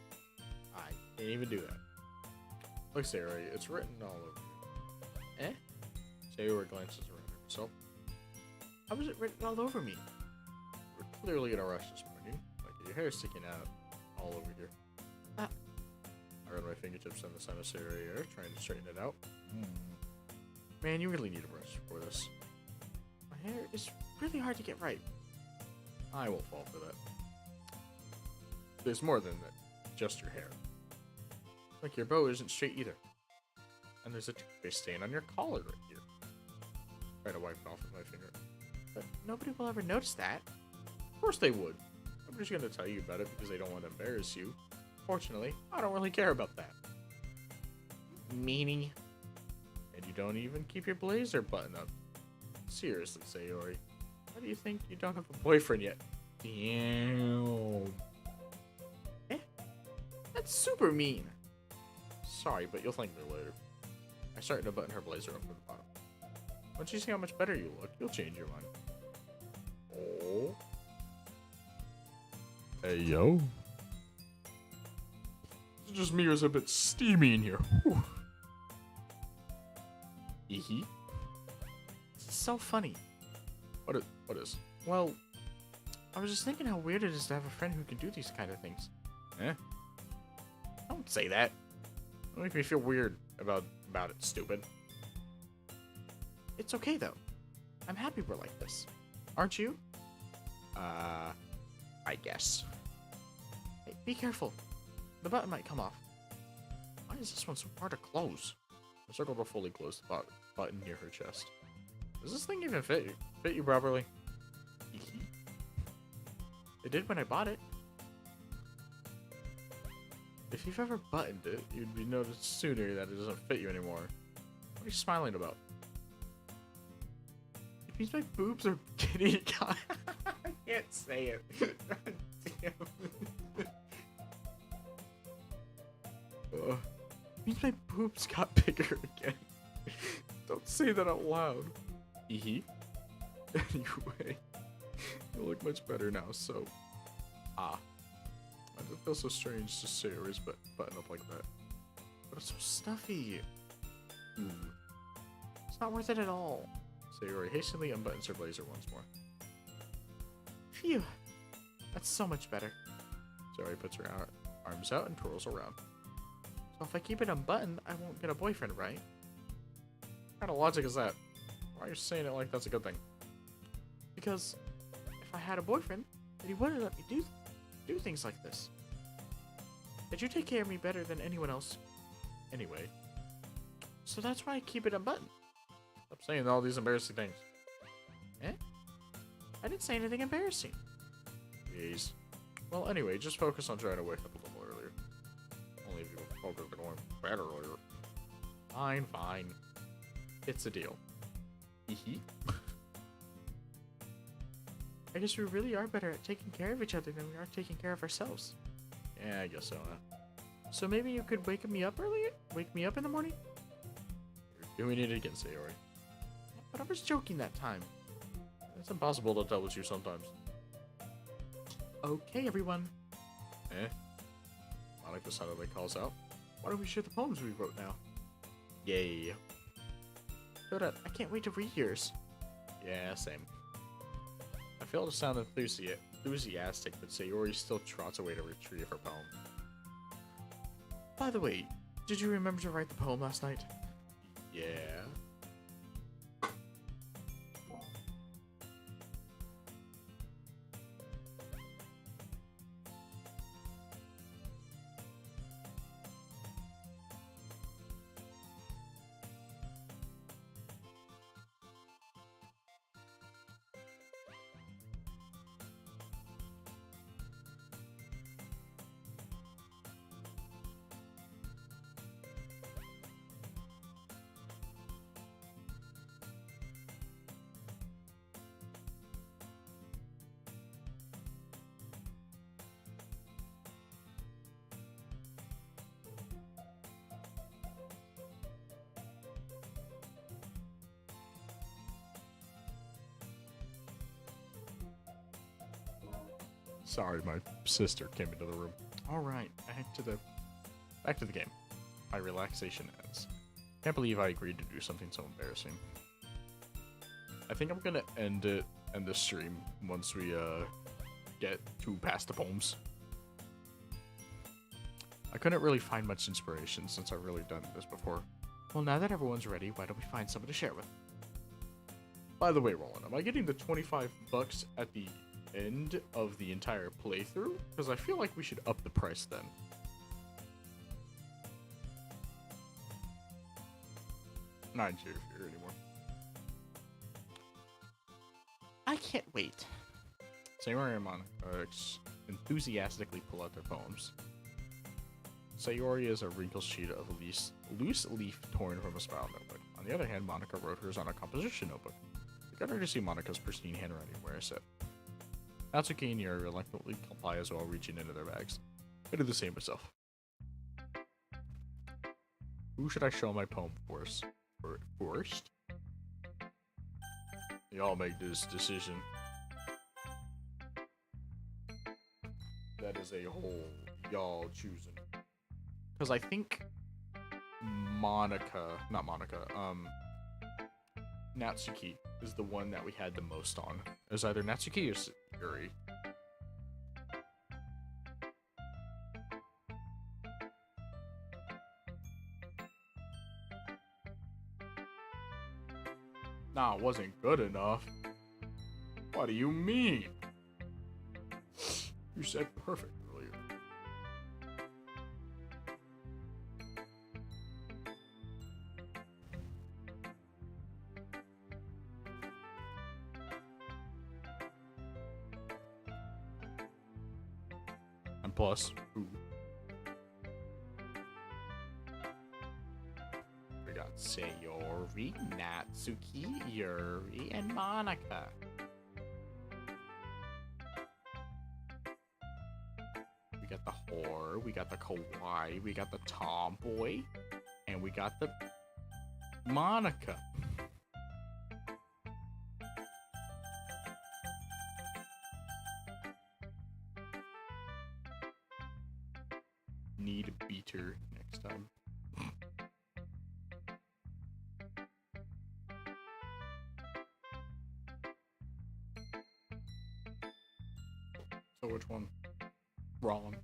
I can't even do that. Look, Sayori, it's written all over you. Sayori glances around herself. How was it written all over me? We're clearly in a rush this morning. Like your hair's sticking out all over here. I run my fingertips on the side of Sayori hair, trying to straighten it out. Man, you really need a brush for this. My hair is really hard to get right. I won't fall for that. There's more than that. Just your hair. Like your bow isn't straight either. And there's a toothpaste stain on your collar right here. Try to wipe it off with my finger. But nobody will ever notice that. Of course they would. I'm just gonna tell you about it because they don't want to embarrass you. Fortunately, I don't really care about that. Meanie. And you don't even keep your blazer button up. Seriously, Sayori. Why do you think you don't have a boyfriend yet? Damn. That's super mean. Sorry, but you'll thank me later. I started to button her blazer up from the bottom. Once you see how much better you look, you'll change your mind. Oh. Hey, yo. It's just me, it's a bit steamy in here. Whew. Hee. It's so funny. What is? Well, I was just thinking how weird it is to have a friend who can do these kind of things. Don't say that. Don't make me feel weird about it, stupid. It's okay, though. I'm happy we're like this. Aren't you? I guess. Hey, be careful. The button might come off. Why is this one so hard to close? I circled to fully close the button near her chest. Does this thing even fit you properly? It did when I bought it. If you've ever buttoned it, you'd be noticed sooner that it doesn't fit you anymore. What are you smiling about? It means my boobs are getting... I can't say it. God damn. It means my boobs got bigger again. Don't say that out loud. Anyway, you look much better now, so... It feels so strange to see Sayori's button up like that. But it's so stuffy. It's not worth it at all. Sayori hastily unbuttons her blazer once more. Phew. That's so much better. Sayori puts her arms out and twirls around. So if I keep it unbuttoned, I won't get a boyfriend, right? What kind of logic is that? Why are you saying it like that's a good thing? Because if I had a boyfriend, then he wouldn't let me do things like this. That you take care of me better than anyone else. Anyway. So that's why I keep it unbuttoned. Stop saying all these embarrassing things. I didn't say anything embarrassing. Jeez. Well, anyway, just focus on trying to wake up a little earlier. Only if you focus on going bed earlier. Fine. It's a deal. I guess we really are better at taking care of each other than we are taking care of ourselves. Yeah, I guess so, huh? So maybe you could wake me up earlier? Wake me up in the morning? You're doing it again, Sayori. But I was joking that time. It's impossible to tell with you sometimes. Okay, everyone. Monica suddenly calls out. Why don't we share the poems we wrote now? Yay. Toda, I can't wait to read yours. Yeah, same. I fail to sound enthusiastic, but Sayori still trots away to retrieve her poem. By the way, did you remember to write the poem last night? Yeah. Sorry, my sister came into the room. Alright, back to the game. My relaxation ends. Can't believe I agreed to do something so embarrassing. I think I'm gonna end the stream once we get to past the poems. I couldn't really find much inspiration since I've really done this before. Well, now that everyone's ready, why don't we find someone to share with? By the way, Roland, am I getting the $25 at the end of the entire playthrough? Because I feel like we should up the price then. Not here anymore. I can't wait. Sayori and Monica enthusiastically pull out their poems. Sayori is a wrinkled sheet of loose leaf torn from a spiral notebook. On the other hand, Monica wrote hers on a composition notebook. You got her to see Monica's pristine handwriting where I sit. Natsuki and Yuri reluctantly comply as well, reaching into their bags. I do the same myself. Who should I show my poem first? Y'all make this decision. That is a whole y'all choosing. Because I think Natsuki is the one that we had the most on. It was either Natsuki or Yuri. Nah, it wasn't good enough. What do you mean? You said perfect earlier. And plus, ooh. We got Sayori, Natsuki, Yuri, and Monica. We got the whore, we got the kawaii, we got the tomboy, and we got the Monica. Need a beater next time. So which one? Rollin.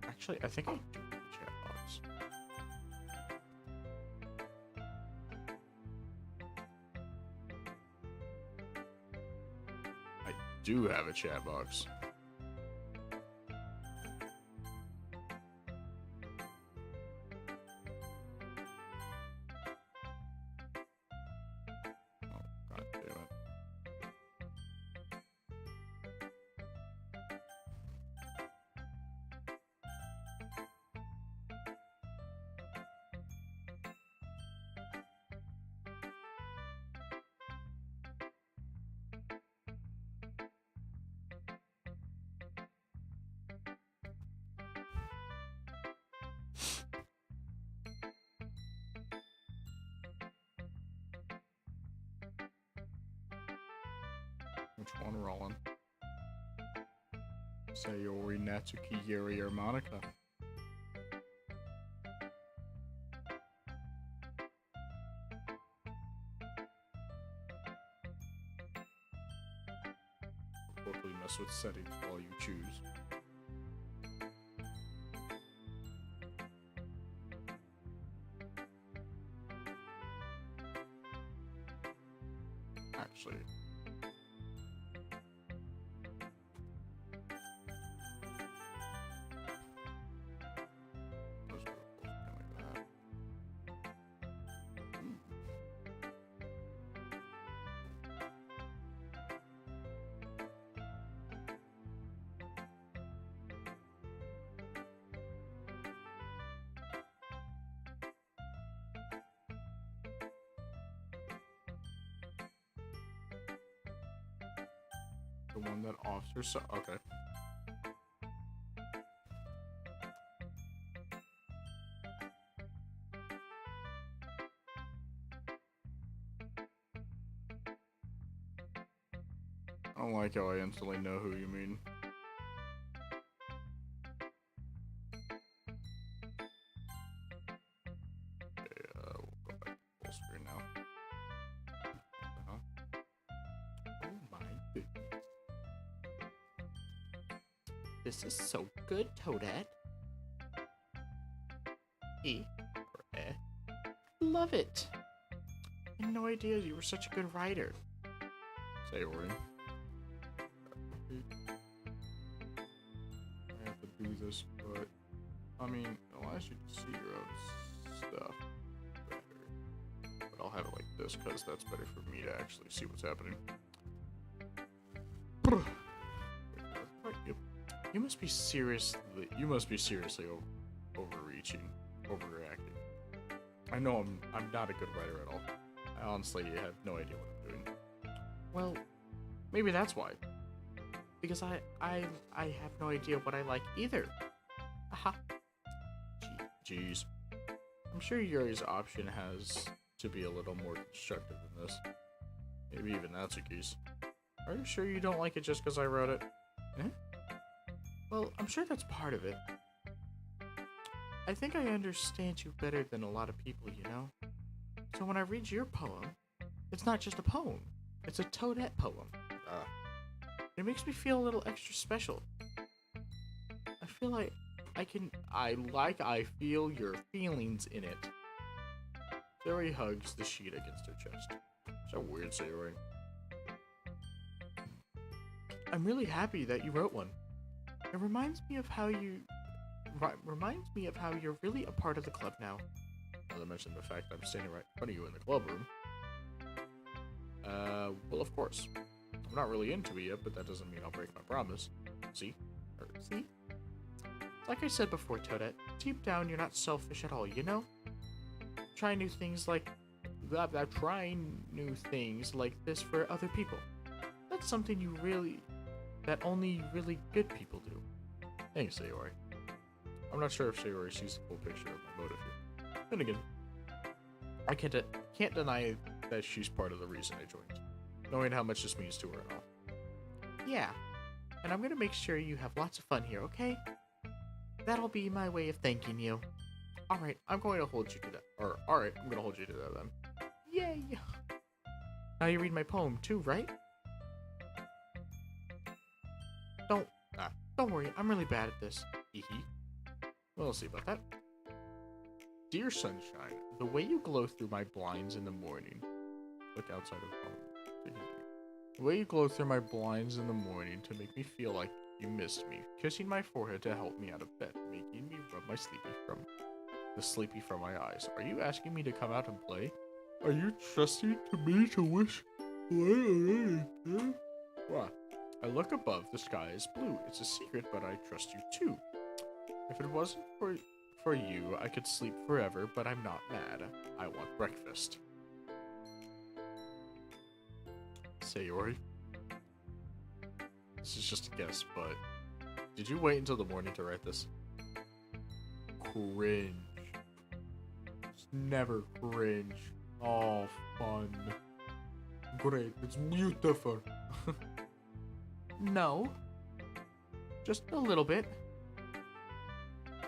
Actually, I think I do have a chat box. I do have a chat box. Oh, God damn it. Which one, Roland? Sayori, Natsuki, Yuri, or Monica? Quickly mess with settings while you choose. Actually. Let's go like that. The one that officer saw. Okay. I don't like how I instantly know who you mean. Okay, we'll go back to full screen now. Oh my goodness. This is so good, Toadette. E. Or eh. Love it. I had no idea you were such a good writer. Sayori. I have to do this, but I mean, it allows you to see your own stuff better. But I'll have it like this because that's better for me to actually see what's happening. You must be seriously Overreaching, overreacting. I know I'm not a good writer at all. I honestly have no idea what I'm doing. Well, maybe that's why. Because I have no idea what I like either. Aha. Jeez. I'm sure Yuri's option has to be a little more constructive than this. Maybe even Natsuki's. Are you sure you don't like it just because I wrote it? Eh? Well, I'm sure that's part of it. I think I understand you better than a lot of people, you know? So when I read your poem, it's not just a poem. It's a Toadette poem. It makes me feel a little extra special. I feel like I feel your feelings in it. Sayori hugs the sheet against her chest. So weird, Sayori. I'm really happy that you wrote one. It reminds me of how you're really a part of the club now. Not to mention the fact I'm standing right in front of you in the club room. Well, of course. I'm not really into it yet, but that doesn't mean I'll break my promise. See? See? Like I said before, Toadette, deep down you're not selfish at all, you know? Trying new things like this for other people. That's something that only really good people do. Thanks, Sayori. I'm not sure if Sayori sees the full picture of my motive here. Then again, I can't deny that she's part of the reason I joined, knowing how much this means to her and all. Yeah, and I'm gonna make sure you have lots of fun here, okay? That'll be my way of thanking you. Alright, I'm going to hold you to that. Or, alright, I'm going to hold you to that then. Yay! Now you read my poem too, right? Don't worry, I'm really bad at this. Hee. We'll see about that. Dear sunshine, the way you glow through my blinds in the morning. Look outside of home. The way you glow through my blinds in the morning to make me feel like you missed me. Kissing my forehead to help me out of bed. Making me rub the sleepy from my eyes. Are you asking me to come out and play? Are you trusting to me to wish play? What? I look above, the sky is blue. It's a secret, but I trust you too. If it wasn't for you, I could sleep forever, but I'm not mad. I want breakfast. Sayori? This is just a guess, but did you wait until the morning to write this? Cringe. It's never cringe. Oh, fun. Great, it's beautiful. No. Just a little bit.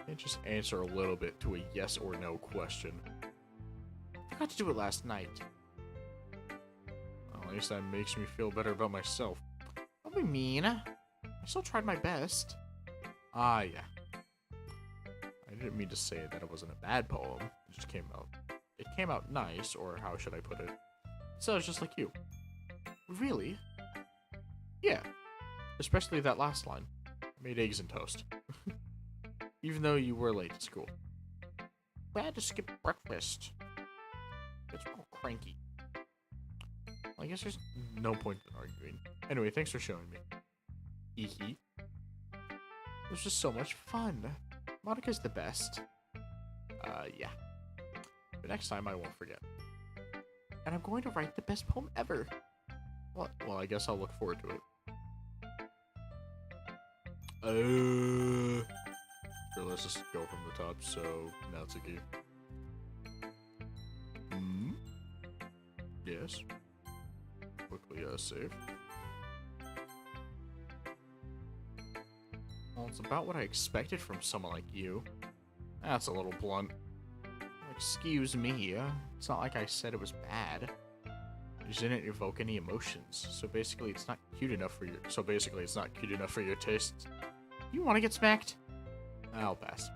And just answer a little bit to a yes or no question. I forgot to do it last night. Well, at least that makes me feel better about myself. Don't be mean. I still tried my best. Ah, yeah. I didn't mean to say that it wasn't a bad poem. It just came out nice, or how should I put it? So it's just like you. Really? Yeah. Especially that last line. I made eggs and toast. Even though you were late to school. We had to skip breakfast. It's all cranky. Well, I guess there's no point in arguing. Anyway, thanks for showing me. Hee. It was just so much fun. Monica's the best. Yeah. But next time I won't forget. And I'm going to write the best poem ever. Well, I guess I'll look forward to it. Here, let's just go from the top. So, Natsuki. Hmm? Yes. Quickly, save. Well, it's about what I expected from someone like you. That's a little blunt. Excuse me, it's not like I said it was bad. It just didn't evoke any emotions. So basically, it's not cute enough for your. So basically, it's not cute enough for your tastes. You want to get smacked? I'll pass.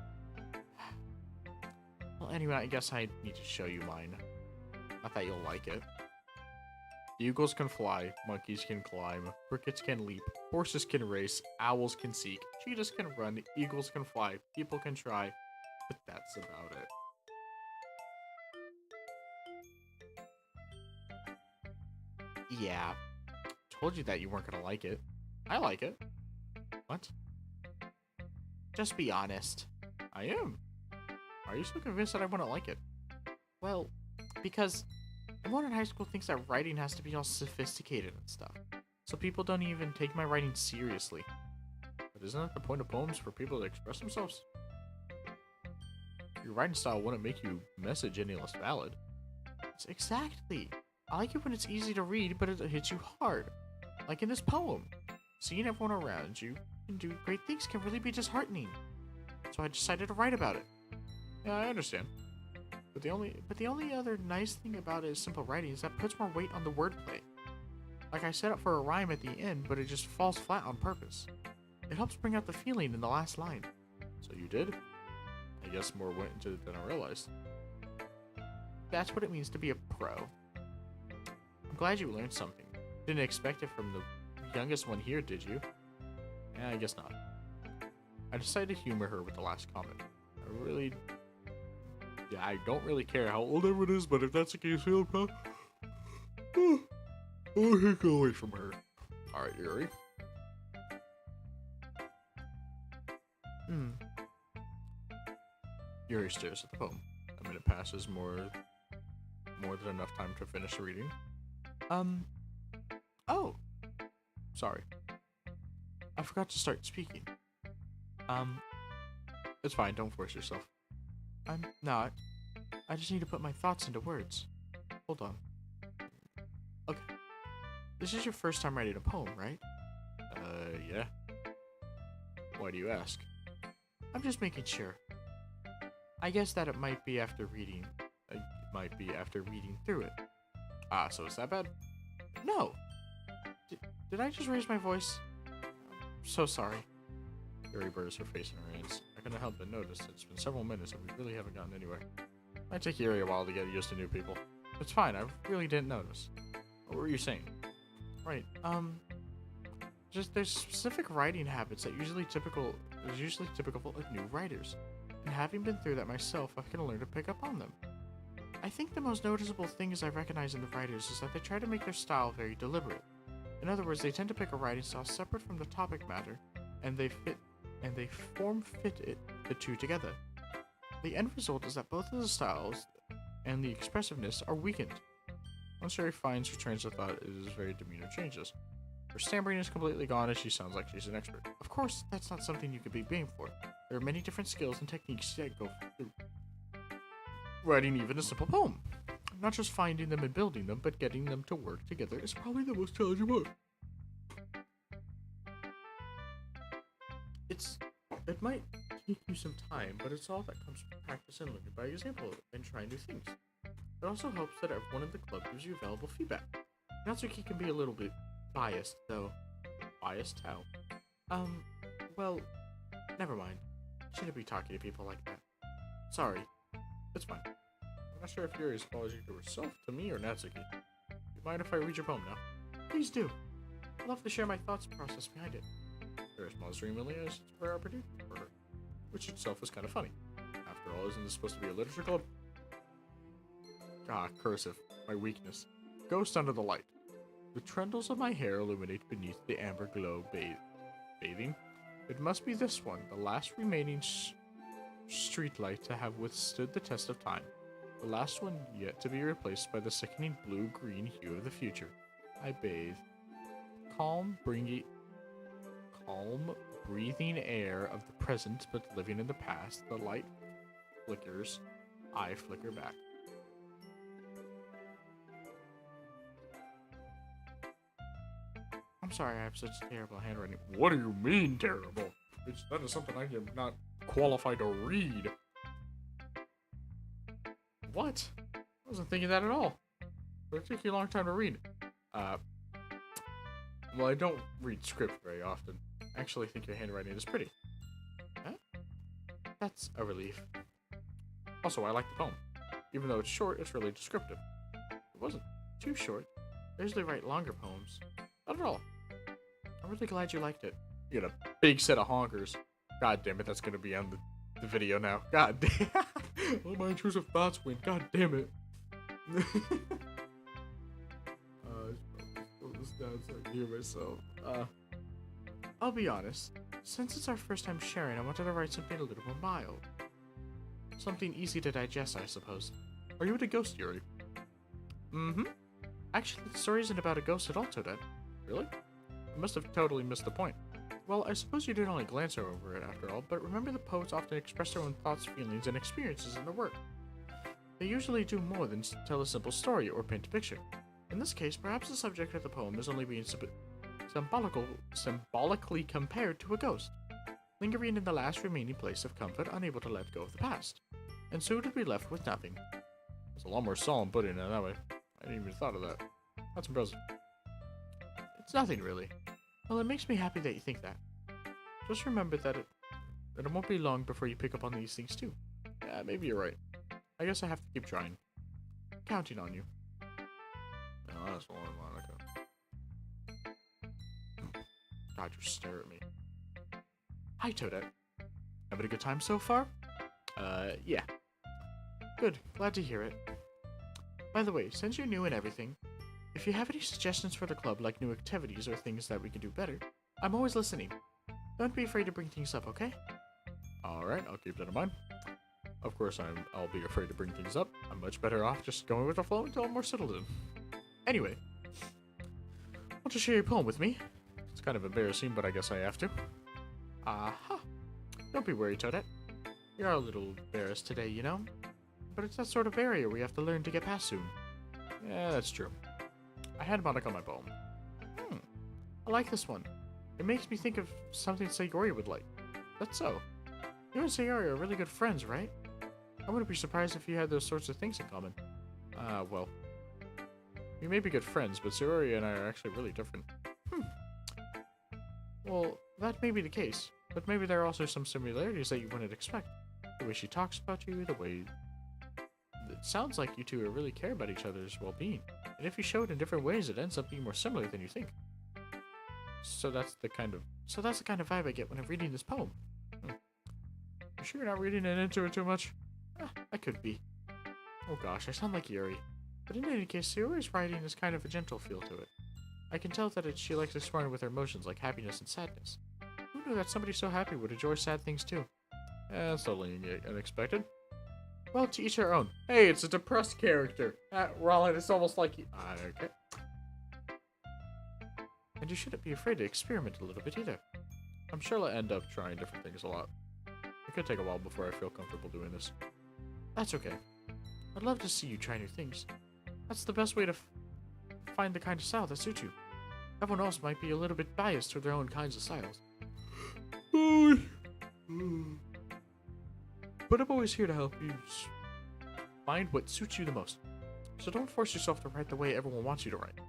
Well, anyway, I guess I need to show you mine. I thought you'll like it. Eagles can fly, monkeys can climb, crickets can leap, horses can race, owls can seek, cheetahs can run, eagles can fly, people can try, but that's about it. Yeah, told you that you weren't gonna like it. I like it. What? Just be honest. I am. Are you so convinced that I wouldn't like it? Well, because everyone in high school thinks that writing has to be all sophisticated and stuff. So people don't even take my writing seriously. But isn't that the point of poems, for people to express themselves? Your writing style wouldn't make your message any less valid. It's exactly. I like it when it's easy to read, but it hits you hard. Like in this poem. Seeing everyone around you and do great things can really be disheartening. So I decided to write about it. Yeah, I understand. But the only other nice thing about it is simple writing is that puts more weight on the wordplay. Like I set up for a rhyme at the end, but it just falls flat on purpose. It helps bring out the feeling in the last line. So you did? I guess more went into it than I realized. That's what it means to be a pro. I'm glad you learned something. Didn't expect it from the youngest one here, did you? Yeah, I guess not. I decided to humor her with the last comment. I don't really care how old everyone is, but if that's the case, feel proud. Oh, I can't go away from her. Alright, Yuri. Yuri stares at the poem. A minute passes, more than enough time to finish the reading. Oh. Sorry. I forgot to start speaking. It's fine, don't force yourself. I'm not. I just need to put my thoughts into words. Hold on. Okay. This is your first time writing a poem, right? Yeah. Why do you ask? I'm just making sure. I guess that it might be after reading. It might be after reading through it. Ah, so it's that bad? No! Did I just raise my voice? I'm so sorry. Yuri buries her face in her hands. I couldn't help but notice that it's been several minutes and we really haven't gotten anywhere. Might take Yuri a while to get used to new people. It's fine, I really didn't notice. What were you saying? Right, just there's specific writing habits that usually typical of new writers. And having been through that myself, I can learn to pick up on them. I think the most noticeable things I recognize in the writers is that they try to make their style very deliberate. In other words, they tend to pick a writing style separate from the topic matter, and they form-fit the two together. The end result is that both of the styles and the expressiveness are weakened. Once Yuri finds her trains of thought, his very demeanor changes. Her stammering is completely gone, and she sounds like she's an expert. Of course, that's not something you could be blamed for. There are many different skills and techniques that go through writing even a simple poem. Not just finding them and building them, but getting them to work together is probably the most challenging part. It might take you some time, but it's all that comes from practice and learning by example and trying new things. It also helps that everyone in the club gives you valuable feedback. Natsuki can be a little bit biased, though. Biased? How? Well, never mind. Shouldn't be talking to people like that. Sorry. It's fine. I'm not sure if Yuri is apologizing to herself, to me, or Natsuki. Do you mind if I read your poem now? Please do. I'd love to share my thoughts and process behind it. Yuri smiles dreamily as it's a rare opportunity for her, which itself is kind of funny. After all, isn't this supposed to be a literature club? Ah, cursive. My weakness. Ghost under the light. The trundles of my hair illuminate beneath the amber glow bathing. It must be this one, the last remaining streetlight to have withstood the test of time. The last one yet to be replaced by the sickening blue-green hue of the future. I bathe. Calm, breathing air of the present but living in the past. The light flickers. I flicker back. I'm sorry I have such terrible handwriting. What do you mean terrible? That is something I am not qualified to read. What? I wasn't thinking that at all. But it took you a long time to read. Well, I don't read script very often. I actually think your handwriting is pretty. Huh? That's a relief. Also, I like the poem. Even though it's short, it's really descriptive. It wasn't too short. I usually write longer poems. Not at all. I'm really glad you liked it. You got a big set of honkers. God damn it, that's gonna be on the video now. God damn. All my intrusive thoughts went. God damn it. This down so I can hear myself. I'll be honest. Since it's our first time sharing, I wanted to write something a little more mild. Something easy to digest, I suppose. Are you into ghost Yuri? Mm-hmm. Actually, the story isn't about a ghost at all, Toadette. Really? I must have totally missed the point. Well, I suppose you did only glance over it after all, but remember the poets often express their own thoughts, feelings, and experiences in their work. They usually do more than tell a simple story or paint a picture. In this case, perhaps the subject of the poem is only being symbolically compared to a ghost, lingering in the last remaining place of comfort, unable to let go of the past, and soon to be left with nothing. It's a lot more solemn putting it that way. I didn't even thought of that. That's impressive. It's nothing, really. Well, it makes me happy that you think that. Just remember that it won't be long before you pick up on these things, too. Yeah, maybe you're right. I guess I have to keep trying. Counting on you. Oh, that's one, Monica. God, you stare at me. Hi, Toadette. Having a good time so far? Yeah. Good. Glad to hear it. By the way, since you're new and everything, if you have any suggestions for the club, like new activities or things that we can do better, I'm always listening. Don't be afraid to bring things up, okay? Alright, I'll keep that in mind. Of course, I'll be afraid to bring things up. I'm much better off just going with the flow until I'm more settled in. Anyway, want to share your poem with me? It's kind of embarrassing, but I guess I have to. Aha! Don't be worried, Toadette. We are a little embarrassed today, you know? But it's that sort of barrier we have to learn to get past soon. Yeah, that's true. I had Monica on my poem. I like this one. It makes me think of something Sayori would like. That's so. You and Sayori are really good friends, right? I wouldn't be surprised if you had those sorts of things in common. Well. We may be good friends, but Sayori and I are actually really different. Well, that may be the case, but maybe there are also some similarities that you wouldn't expect. The way she talks about you, the way... It sounds like you two really care about each other's well-being. And if you show it in different ways, it ends up being more similar than you think. So that's the kind of vibe I get when I'm reading this poem. You sure you're not reading it into it too much? I could be. Oh gosh, I sound like Yuri. But in any case, Sayori's writing has kind of a gentle feel to it. I can tell that she likes exploring with her emotions like happiness and sadness. Who knew that somebody so happy would enjoy sad things too? That's totally unexpected. Well, to each their own. Hey, it's a depressed character. Rollin, it's almost like okay. And you shouldn't be afraid to experiment a little bit either. I'm sure I'll end up trying different things a lot. It could take a while before I feel comfortable doing this. That's okay. I'd love to see you try new things. That's the best way to find the kind of style that suits you. Everyone else might be a little bit biased to their own kinds of styles. But I'm always here to help you find what suits you the most. So don't force yourself to write the way everyone wants you to write.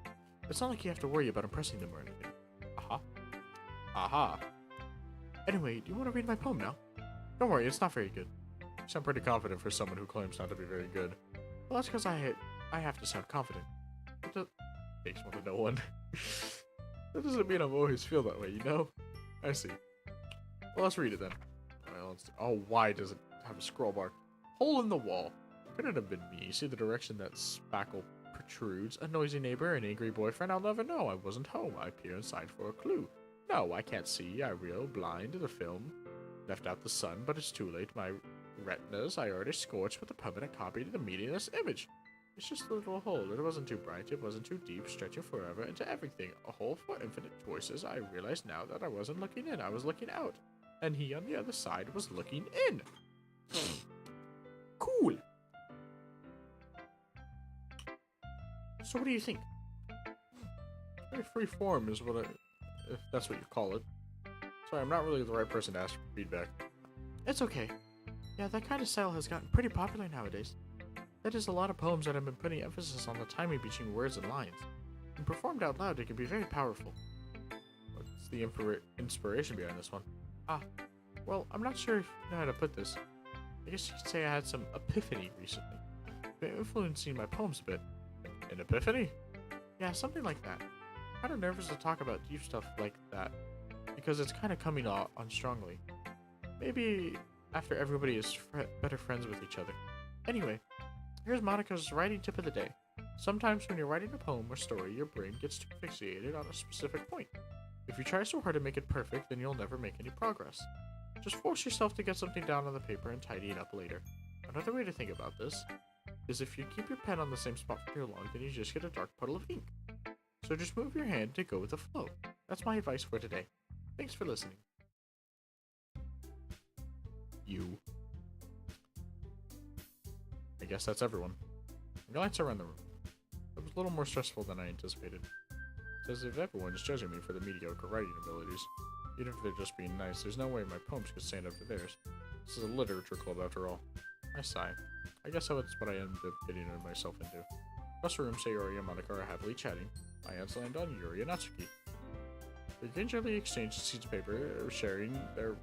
It's not like you have to worry about impressing them or anything. Aha. Anyway, do you want to read my poem now? Don't worry, it's not very good. You sound pretty confident for someone who claims not to be very good. Well, that's because I have to sound confident. But that takes one to know one. That doesn't mean I always feel that way, you know? I see. Well, let's read it then. Well, oh, why does it have a scroll bar? Hole in the wall. Could it have been me? See the direction that spackle protrudes? A noisy neighbor, an angry boyfriend? I'll never know. I wasn't home. I peer inside for a clue. No, I can't see. I reel blind. The film left out the sun, but it's too late. My retinas I already scorched with a permanent copy of the meaningless image. It's just a little hole. It wasn't too bright, it wasn't too deep, stretching forever into everything. A hole for infinite choices. I realized now that I wasn't looking in, I was looking out. And he on the other side was looking in. Cool. So what do you think? Very free form is what if that's what you call it. Sorry, I'm not really the right person to ask for feedback. It's okay. Yeah, that kind of style has gotten pretty popular nowadays. That is a lot of poems that have been putting emphasis on the timing between words and lines. When performed out loud, it can be very powerful. What's the inspiration behind this one? Ah, well, I'm not sure if you know how to put this. I guess you could say I had some epiphany recently. Been influencing my poems a bit. An epiphany? Yeah, something like that. Kind of nervous to talk about deep stuff like that, because it's kind of coming on strongly. Maybe after everybody is better friends with each other. Anyway, here's Monica's writing tip of the day. Sometimes when you're writing a poem or story, your brain gets too fixated on a specific point. If you try so hard to make it perfect, then you'll never make any progress. Just force yourself to get something down on the paper and tidy it up later. Another way to think about this is if you keep your pen on the same spot for too long, then you just get a dark puddle of ink. So just move your hand to go with the flow. That's my advice for today. Thanks for listening. You. I guess that's everyone. I glance around the room. It was a little more stressful than I anticipated. It's as if everyone is judging me for the mediocre writing abilities. Even if they're just being nice, there's no way my poems could stand up to theirs. This is a literature club after all. I sigh. I guess that's what I ended up getting myself into. Across the room, Sayori and Monica are happily chatting. My hands land on Yuri and Natsuki. They gingerly exchange sheets of paper, sharing their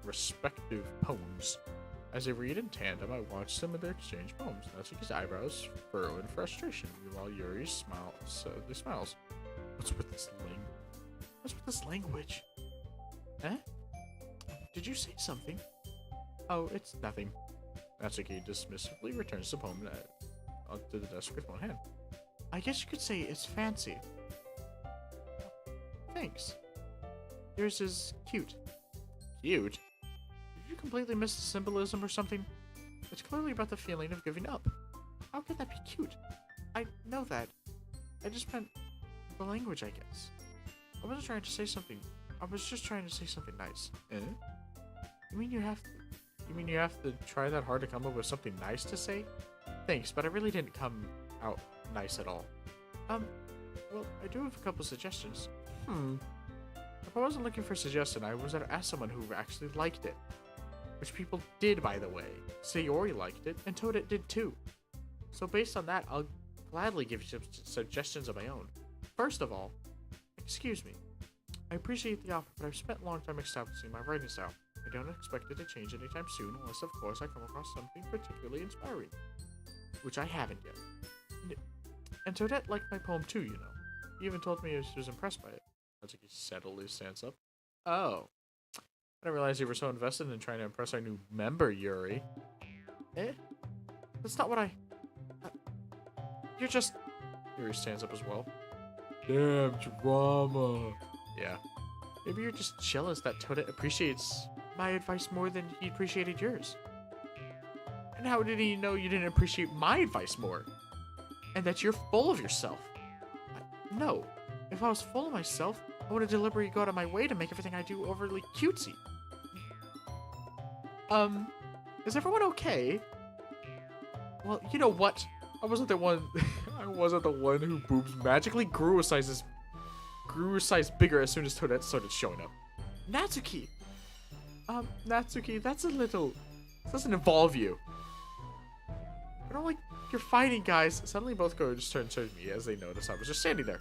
respective poems. As they read in tandem, I watch them in their exchange poems. Natsuki's eyebrows furrow in frustration, while Yuri sadly smiles. What's with this language? Eh? Did you say something? Oh, it's nothing. Natsuki dismissively returns the poem onto the desk with one hand. I guess you could say it's fancy. Thanks. Yours is cute. Cute? Did you completely miss the symbolism or something? It's clearly about the feeling of giving up. How could that be cute? I know that. I just meant the language, I guess. I wasn't trying to say something. I was just trying to say something nice. Eh? You mean you have to try that hard to come up with something nice to say? Thanks, but I really didn't come out nice at all. Well, I do have a couple suggestions. If I wasn't looking for a suggestion, I was going to ask someone who actually liked it. Which people did, by the way. Sayori liked it, and Toadette did too. So based on that, I'll gladly give you some suggestions of my own. First of all, excuse me. I appreciate the offer, but I've spent a long time establishing my writing style. I don't expect it to change anytime soon, unless of course I come across something particularly inspiring. Which I haven't yet. And Toadette liked my poem too, you know. He even told me she was impressed by it. Natsuki settled his stance up. Oh. I didn't realize you were so invested in trying to impress our new member, Yuri. Eh? That's not what I... you're just... Yuri stands up as well. Damn drama. Yeah. Maybe you're just jealous that Toadette appreciates my advice more than he appreciated yours. And how did he know you didn't appreciate my advice more? And that you're full of yourself? No. If I was full of myself, I would have deliberately go out of my way to make everything I do overly cutesy. Is everyone okay? Well, you know what? I wasn't the one who boobs magically grew a size bigger as soon as Toadette started showing up. Natsuki! Natsuki, that's a little... This doesn't involve you. I don't like you're fighting, guys. Suddenly both girls turned to me as they noticed I was just standing there.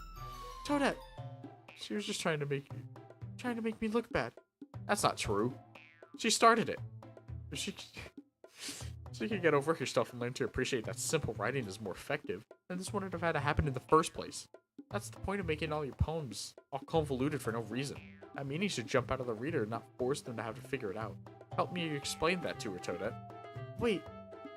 Toadette! She was just trying to make me look bad. That's not true. She started it. If she could get over herself and learn to appreciate that simple writing is more effective, then this wouldn't have had to happen in the first place. That's the point of making all your poems all convoluted for no reason. That meaning should jump out of the reader and not force them to have to figure it out. Help me explain that to her, Toadette. Wait,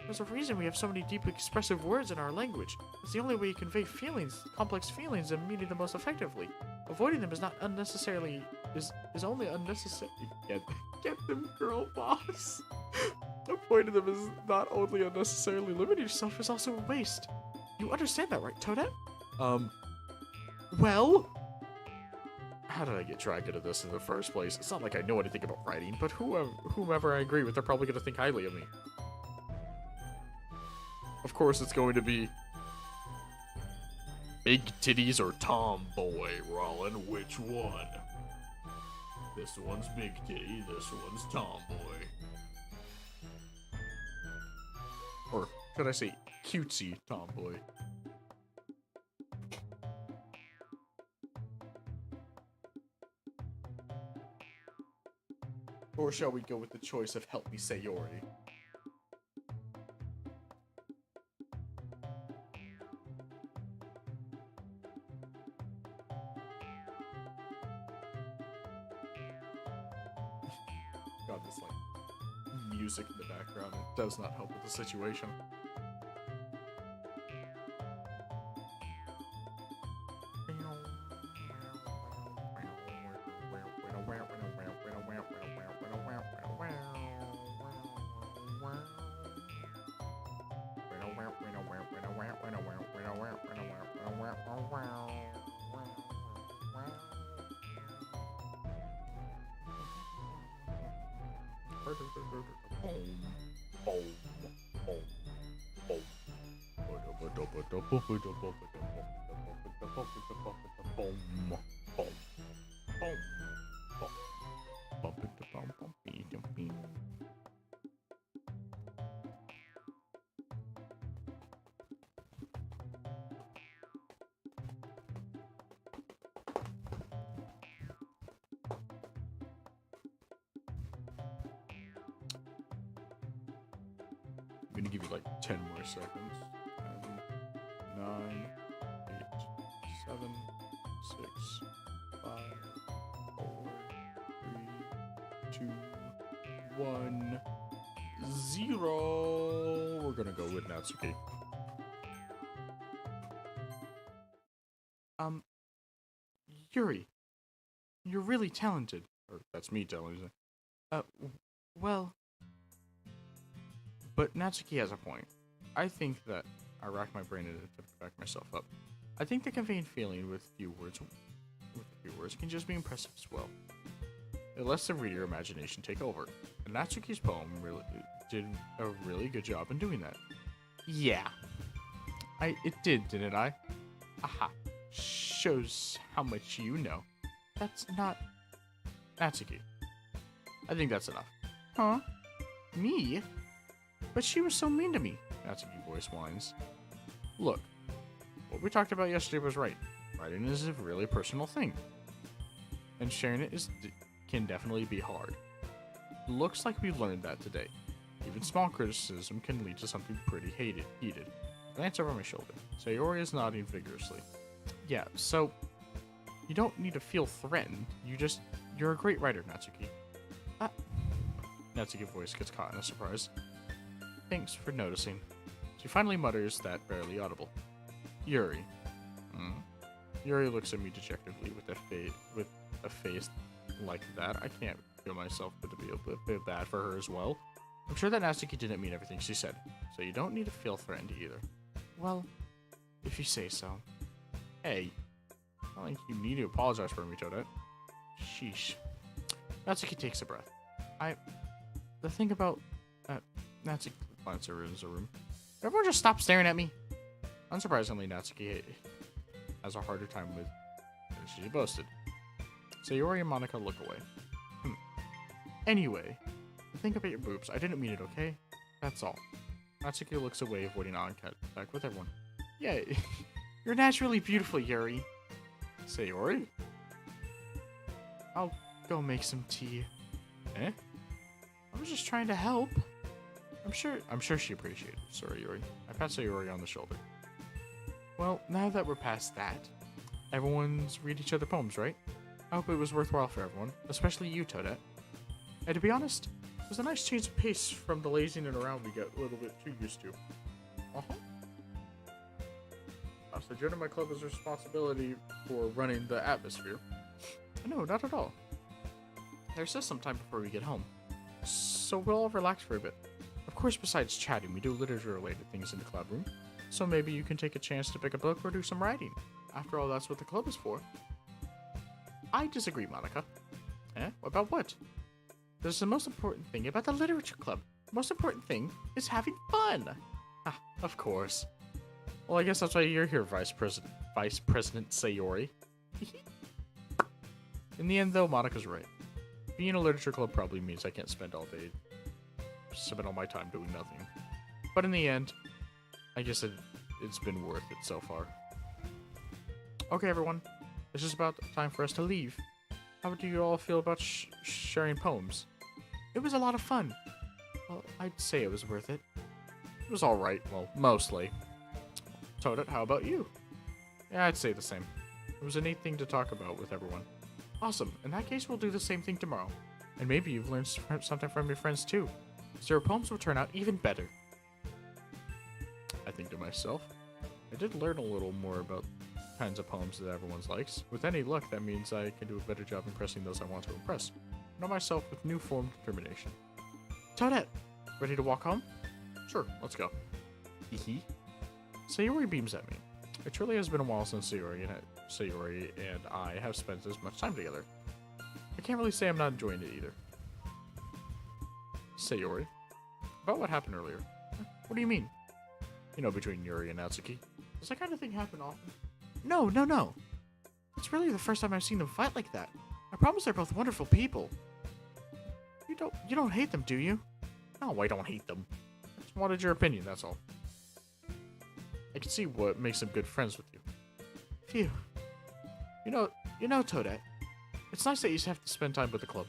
there's a reason we have so many deeply expressive words in our language. It's the only way you convey feelings, complex feelings, and meaning the most effectively. Avoiding them is not unnecessarily... is only unnecessary. Get them, girl boss. Avoiding them is not only unnecessarily limiting yourself, it's also a waste. You understand that, right, Toadette? Well? How did I get dragged into this in the first place? It's not like I know anything about writing, but whomever I agree with, they're probably going to think highly of me. Of course, it's going to be big titties or tomboy, Rollin. Which one? This one's big titty, this one's tomboy. Or should I say cutesy tomboy? Or shall we go with the choice of Help Me Sayori? God, this like music in the background, it does not help with the situation. I'm gonna give you like 10 more seconds. 10, 9, 8, 7, 6, 5, 4, 3, 2, 1, 0. We're gonna go with Natsuki. Yuri, you're really talented. Or that's me telling you. Well. But Natsuki has a point. I think that I rack my brain in an attempt to back myself up. I think the conveying feeling with few words can just be impressive as well. It lets the reader imagination take over. And Natsuki's poem really did a really good job in doing that. Yeah. It did, didn't I? Aha. Shows how much you know. That's not Natsuki. I think that's enough. Huh? Me? But she was so mean to me, Natsuki voice whines. Look, what we talked about yesterday was right. Writing is a really personal thing. And sharing it can definitely be hard. Looks like we learned that today. Even small criticism can lead to something pretty heated. Glance over my shoulder. Sayori is nodding vigorously. Yeah, so you don't need to feel threatened. You're a great writer, Natsuki. Natsuki's voice gets caught in a surprise. Thanks for noticing. She finally mutters that barely audible. Yuri. Yuri looks at me dejectedly with a face like that. I can't feel myself but to be a bit bad for her as well. I'm sure that Natsuki didn't mean everything she said, so you don't need to feel threatened either. Well, if you say so. Hey, I don't think you need to apologize for me, Toadette. Sheesh. Natsuki takes a breath. The thing about Natsuki glances over into the room. Everyone just stop staring at me. Unsurprisingly, Natsuki has a harder time with than she boasted. Sayori and Monika look away. Anyway, think about your boobs. I didn't mean it, okay? That's all. Natsuki looks away, avoiding eye contact with everyone. Yeah, you're naturally beautiful, Yuri. Sayori? I'll go make some tea. Eh? I was just trying to help. I'm sure she appreciated it. Sorry, Yuri. I pat Sayori on the shoulder. Well, now that we're past that, everyone's read each other poems, right? I hope it was worthwhile for everyone, especially you, Toadette. And to be honest, it was a nice change of pace from the lazing around we get a little bit too used to. So joining my club is a responsibility for running the atmosphere. No, not at all. There's just some time before we get home, so we'll all relax for a bit. course, besides chatting, we do literature-related things in the club room. So maybe you can take a chance to pick a book or do some writing. After all, that's what the club is for. I disagree, Monica. Eh? About what? There's the most important thing about the literature club. The most important thing is having fun. Ah, of course. Well, I guess that's why you're here, Vice President Sayori. In the end, though, Monica's right. Being in a literature club probably means I can't spend all my time doing nothing. But in the end, I guess it's been worth it so far. Okay, everyone. It's just about time for us to leave. How do you all feel about sharing poems? It was a lot of fun. Well, I'd say it was worth it. It was alright. Well, mostly. Toadette, how about you? Yeah, I'd say the same. It was a neat thing to talk about with everyone. Awesome. In that case, we'll do the same thing tomorrow. And maybe you've learned something from your friends too. So your poems will turn out even better. I think to myself, I did learn a little more about kinds of poems that everyone likes. With any luck, that means I can do a better job impressing those I want to impress. I know myself with new form determination. Toadette, ready to walk home? Sure, let's go. Hee. Sayori beams at me. It truly has been a while since Sayori and I have spent as much time together. I can't really say I'm not enjoying it either. Sayori, about what happened earlier. What do you mean? You know, between Yuri and Natsuki. Does that kind of thing happen often? No. It's really the first time I've seen them fight like that. I promise they're both wonderful people. You don't hate them, do you? No, I don't hate them. I just wanted your opinion, that's all. I can see what makes them good friends with you. Phew. You know, Toadette, it's nice that you have to spend time with the club,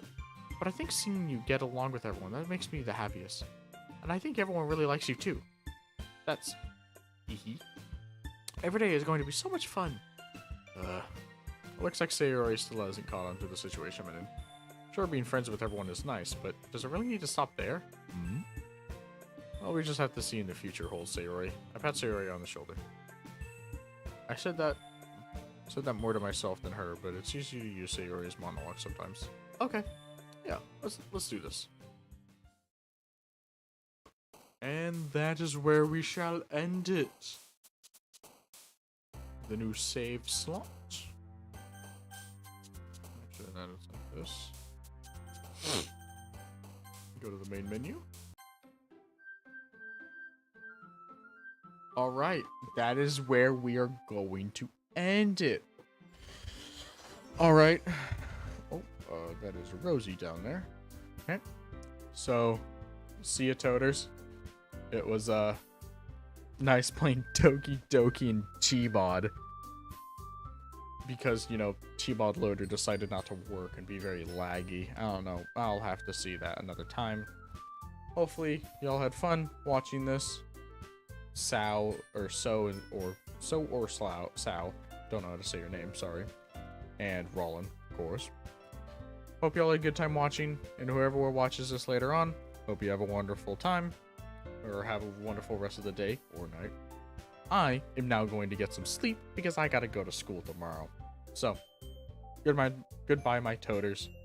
but I think seeing you get along with everyone, that makes me the happiest. And I think everyone really likes you too. That's... Every day is going to be so much fun. Looks like Sayori still hasn't caught on to the situation I'm in. Sure, being friends with everyone is nice, but does it really need to stop there? Well, we just have to see in the future, holds Sayori. I pat Sayori on the shoulder. I said that more to myself than her, but it's easy to use Sayori's monologue sometimes. Okay. Yeah, let's do this. And that is where we shall end it. The new save slot. Make sure that is like this. Go to the main menu. Alright, that is where we are going to end it. Alright. Oh, that is Rosie down there. Okay. So, see ya, Toaders. It was, nice playing Doki Doki and T-Bod. Because, you know, T-Bod Loader decided not to work and be very laggy. I don't know. I'll have to see that another time. Hopefully, y'all had fun watching this. Sal, or So Sal. Don't know how to say your name, sorry. And Rollin, of course. Hope y'all had a good time watching. And whoever watches this later on, hope you have a wonderful time. Or have a wonderful rest of the day or night. I am now going to get some sleep because I gotta go to school tomorrow. So, goodbye, my Toaders.